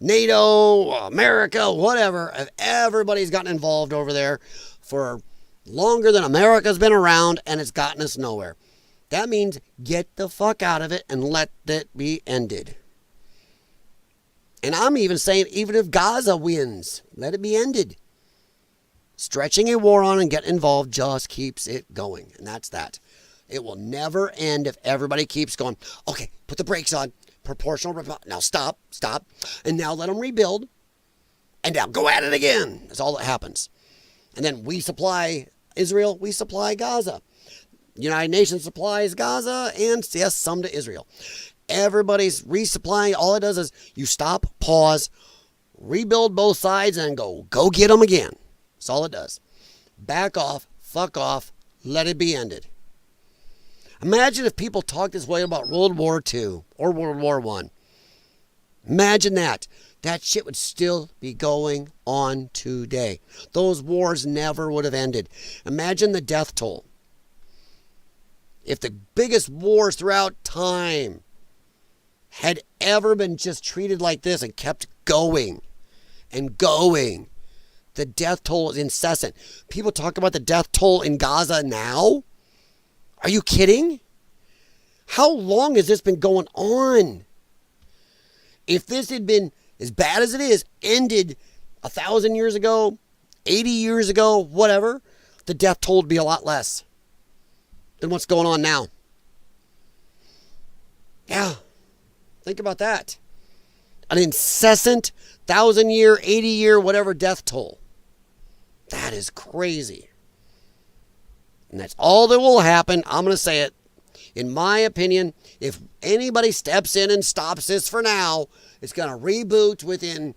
A: NATO, America, whatever. Everybody's gotten involved over there for longer than America's been around, and it's gotten us nowhere. That means get the fuck out of it and let it be ended. And I'm even saying, even if Gaza wins, let it be ended. Stretching a war on and getting involved just keeps it going. And that's that. It will never end if everybody keeps going, okay, put the brakes on. Proportional. Now stop. And now let them rebuild. And now go at it again. That's all that happens. And then we supply Israel. We supply Gaza. United Nations supplies Gaza. And yes, some to Israel. Everybody's resupplying. All it does is you stop, pause, rebuild both sides, and go get them again. That's all it does. Back off, fuck off, let it be ended. Imagine if people talked this way about World War II or World War I. Imagine that. That shit would still be going on today. Those wars never would have ended. Imagine the death toll. If the biggest wars throughout time had ever been just treated like this and kept going and going, the death toll is incessant. People talk about the death toll in Gaza now. Are you kidding? How long has this been going on? If this had been as bad as it is, ended 1,000 years ago, 80 years ago, whatever, the death toll would be a lot less than what's going on now. Yeah. Think about that. An incessant 1,000-year, 80-year, whatever death toll. That is crazy. And that's all that will happen. I'm going to say it. In my opinion, if anybody steps in and stops this for now, it's going to reboot within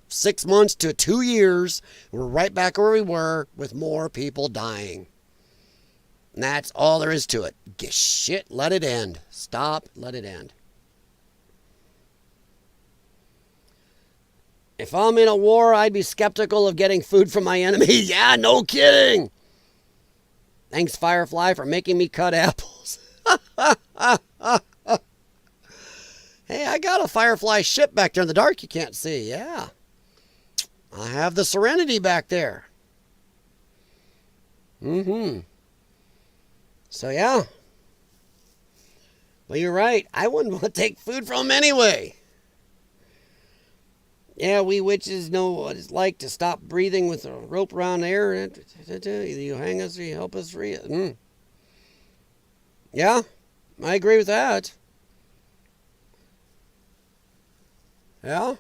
A: 6 months to 2 years. We're right back where we were with more people dying. And that's all there is to it. Shit, let it end. Stop, let it end. If I'm in a war, I'd be skeptical of getting food from my enemy. Yeah, no kidding. Thanks, Firefly, for making me cut apples. Hey, I got a Firefly ship back there in the dark you can't see. Yeah. I have the Serenity back there. So, yeah. Well, you're right. I wouldn't want to take food from him anyway. Yeah, we witches know what it's like to stop breathing with a rope around there. Either you hang us or you help us free it. Yeah, I agree with that. Yeah.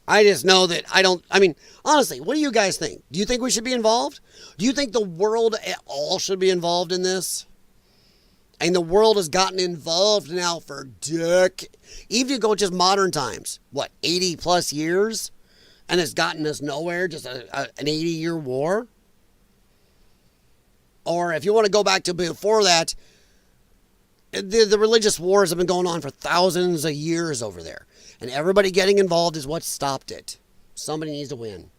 A: I just know that I mean, honestly, what do you guys think? Do you think we should be involved? Do you think the world at all should be involved in this? And the world has gotten involved now for decades. Even if you go just modern times, what, 80 plus years? And it's gotten us nowhere, just an 80-year war? Or if you want to go back to before that, the religious wars have been going on for thousands of years over there. And everybody getting involved is what stopped it. Somebody needs to win.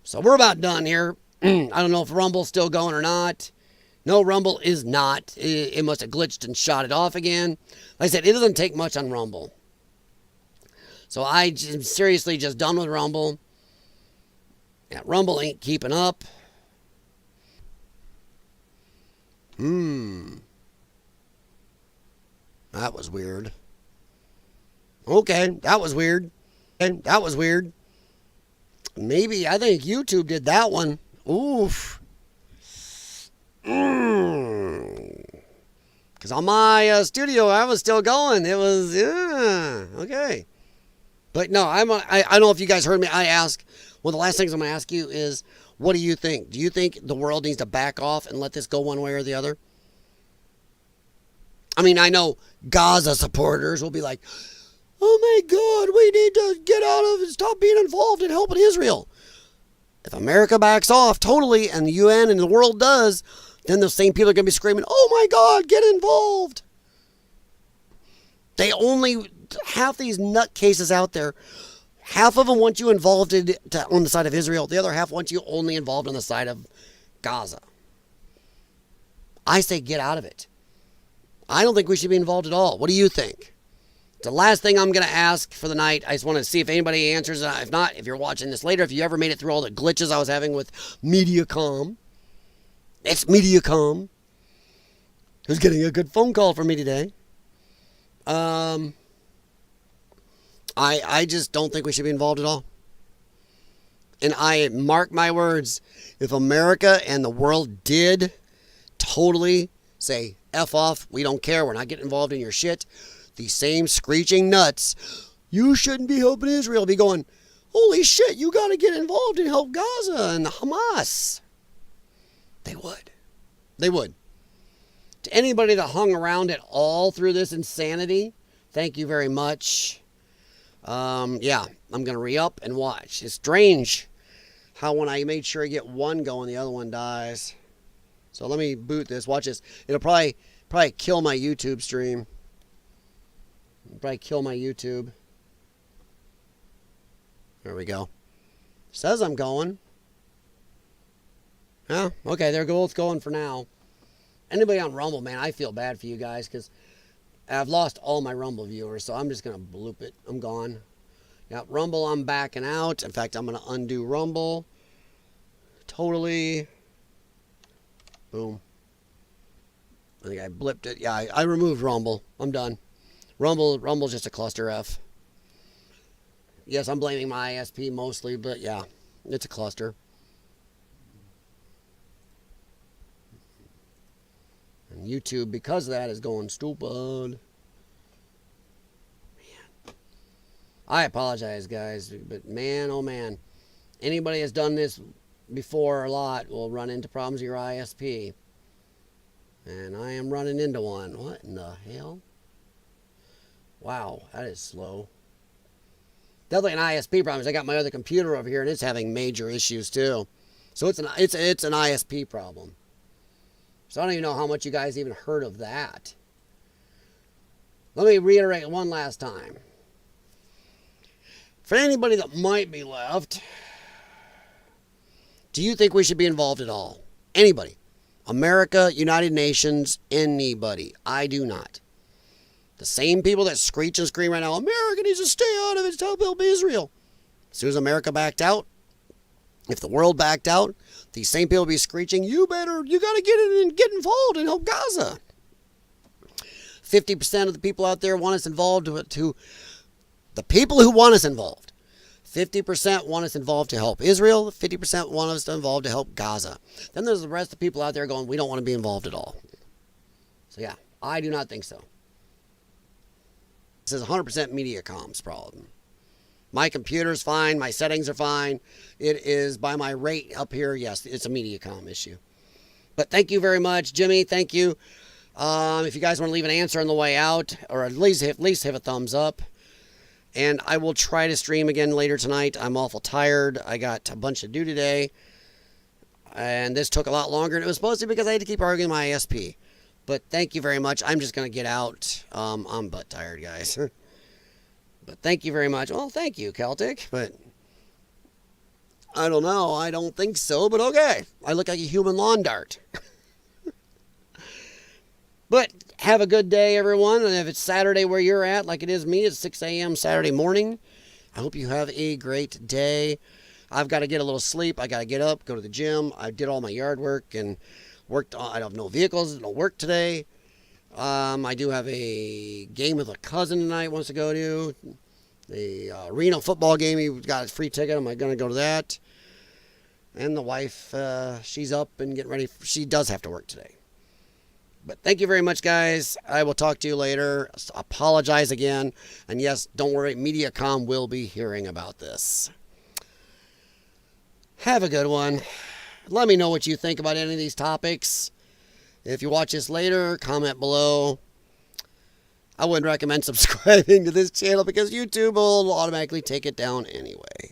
A: So we're about done here. I don't know if Rumble's still going or not. No, Rumble is not. It must have glitched and shot it off again. Like I said, it doesn't take much on Rumble. So I'm seriously just done with Rumble. Yeah, Rumble ain't keeping up. That was weird. Okay, that was weird. That was weird. Maybe, I think YouTube did that one. Oof. Because on my studio, I was still going. It was, yeah, okay. But no, I don't know if you guys heard me. I asked, one of the last things I'm going to ask you is, what do you think? Do you think the world needs to back off and let this go one way or the other? I mean, I know Gaza supporters will be like, oh my God, we need to get out of and stop being involved in helping Israel. If America backs off totally and the UN and the world does, then those same people are going to be screaming, oh my God, get involved. They only, half these nutcases out there, half of them want you involved on the side of Israel. The other half want you only involved on the side of Gaza. I say get out of it. I don't think we should be involved at all. What do you think? The last thing I'm going to ask for the night, I just want to see if anybody answers. If not, if you're watching this later, if you ever made it through all the glitches I was having with Mediacom. It's Mediacom. Who's getting a good phone call from me today. I just don't think we should be involved at all. And I mark my words, if America and the world did totally say, F off, we don't care, we're not getting involved in your shit, these same screeching nuts, you shouldn't be helping Israel, be going, holy shit, you got to get involved and help Gaza and Hamas. They would. They would. To anybody that hung around at all through this insanity, thank you very much. Yeah, I'm going to re-up and watch. It's strange how when I made sure I get one going, the other one dies. So let me boot this. Watch this. It'll probably kill my YouTube stream. It'll probably kill my YouTube. There we go. Says I'm going. Yeah, okay, they're both going for now. Anybody on Rumble, man, I feel bad for you guys because I've lost all my Rumble viewers, so I'm just going to bloop it. I'm gone. Yeah, Rumble, I'm backing out. In fact, I'm going to undo Rumble. Totally. Boom. I think I blipped it. Yeah, I removed Rumble. I'm done. Rumble's just a cluster F. Yes, I'm blaming my ISP mostly, but yeah, it's a cluster. And YouTube, because of that, is going stupid. Man. I apologize, guys, but man, oh man. Anybody that's done this before a lot will run into problems with your ISP. And I am running into one. What in the hell? Wow, that is slow. Definitely an ISP problem. I got my other computer over here and it's having major issues too. So it's an ISP problem. So I don't even know how much you guys even heard of that. Let me reiterate one last time. For anybody that might be left, do you think we should be involved at all? Anybody? America, United Nations, anybody. I do not. The same people that screech and scream right now, America needs to stay out of it to help Israel. As soon as America backed out, if the world backed out, these same people will be screeching, you got to get in and get involved and help Gaza. 50% of the people out there want us involved to the people who want us involved. 50% want us involved to help Israel. 50% want us involved to help Gaza. Then there's the rest of the people out there going, we don't want to be involved at all. So yeah, I do not think so. This is 100% Mediacom's problem. My computer's fine. My settings are fine. It is by my rate up here. Yes, it's a Mediacom issue. But thank you very much, Jimmy. Thank you. If you guys want to leave an answer on the way out, or at least have a thumbs up. And I will try to stream again later tonight. I'm awful tired. I got a bunch to do today. And this took a lot longer than it was supposed to because I had to keep arguing my ISP. But thank you very much. I'm just going to get out. I'm butt tired, guys. But thank you very much. Well, thank you, Celtic. But I don't know. I don't think so, but okay. I look like a human lawn dart. But have a good day, everyone. And if it's Saturday where you're at, like it is me, it's 6 a.m. Saturday morning. I hope you have a great day. I've got to get a little sleep. I got to get up, go to the gym. I did all my yard work and worked on, I have no vehicles, no work today. I do have a game with a cousin tonight wants to go to. The Reno football game. He got a free ticket. I'm going to go to that. And the wife, she's up and getting ready. She does have to work today. But thank you very much, guys. I will talk to you later. Apologize again. And yes, don't worry. Mediacom will be hearing about this. Have a good one. Let me know what you think about any of these topics. If you watch this later, comment below. I wouldn't recommend subscribing to this channel because YouTube will automatically take it down anyway.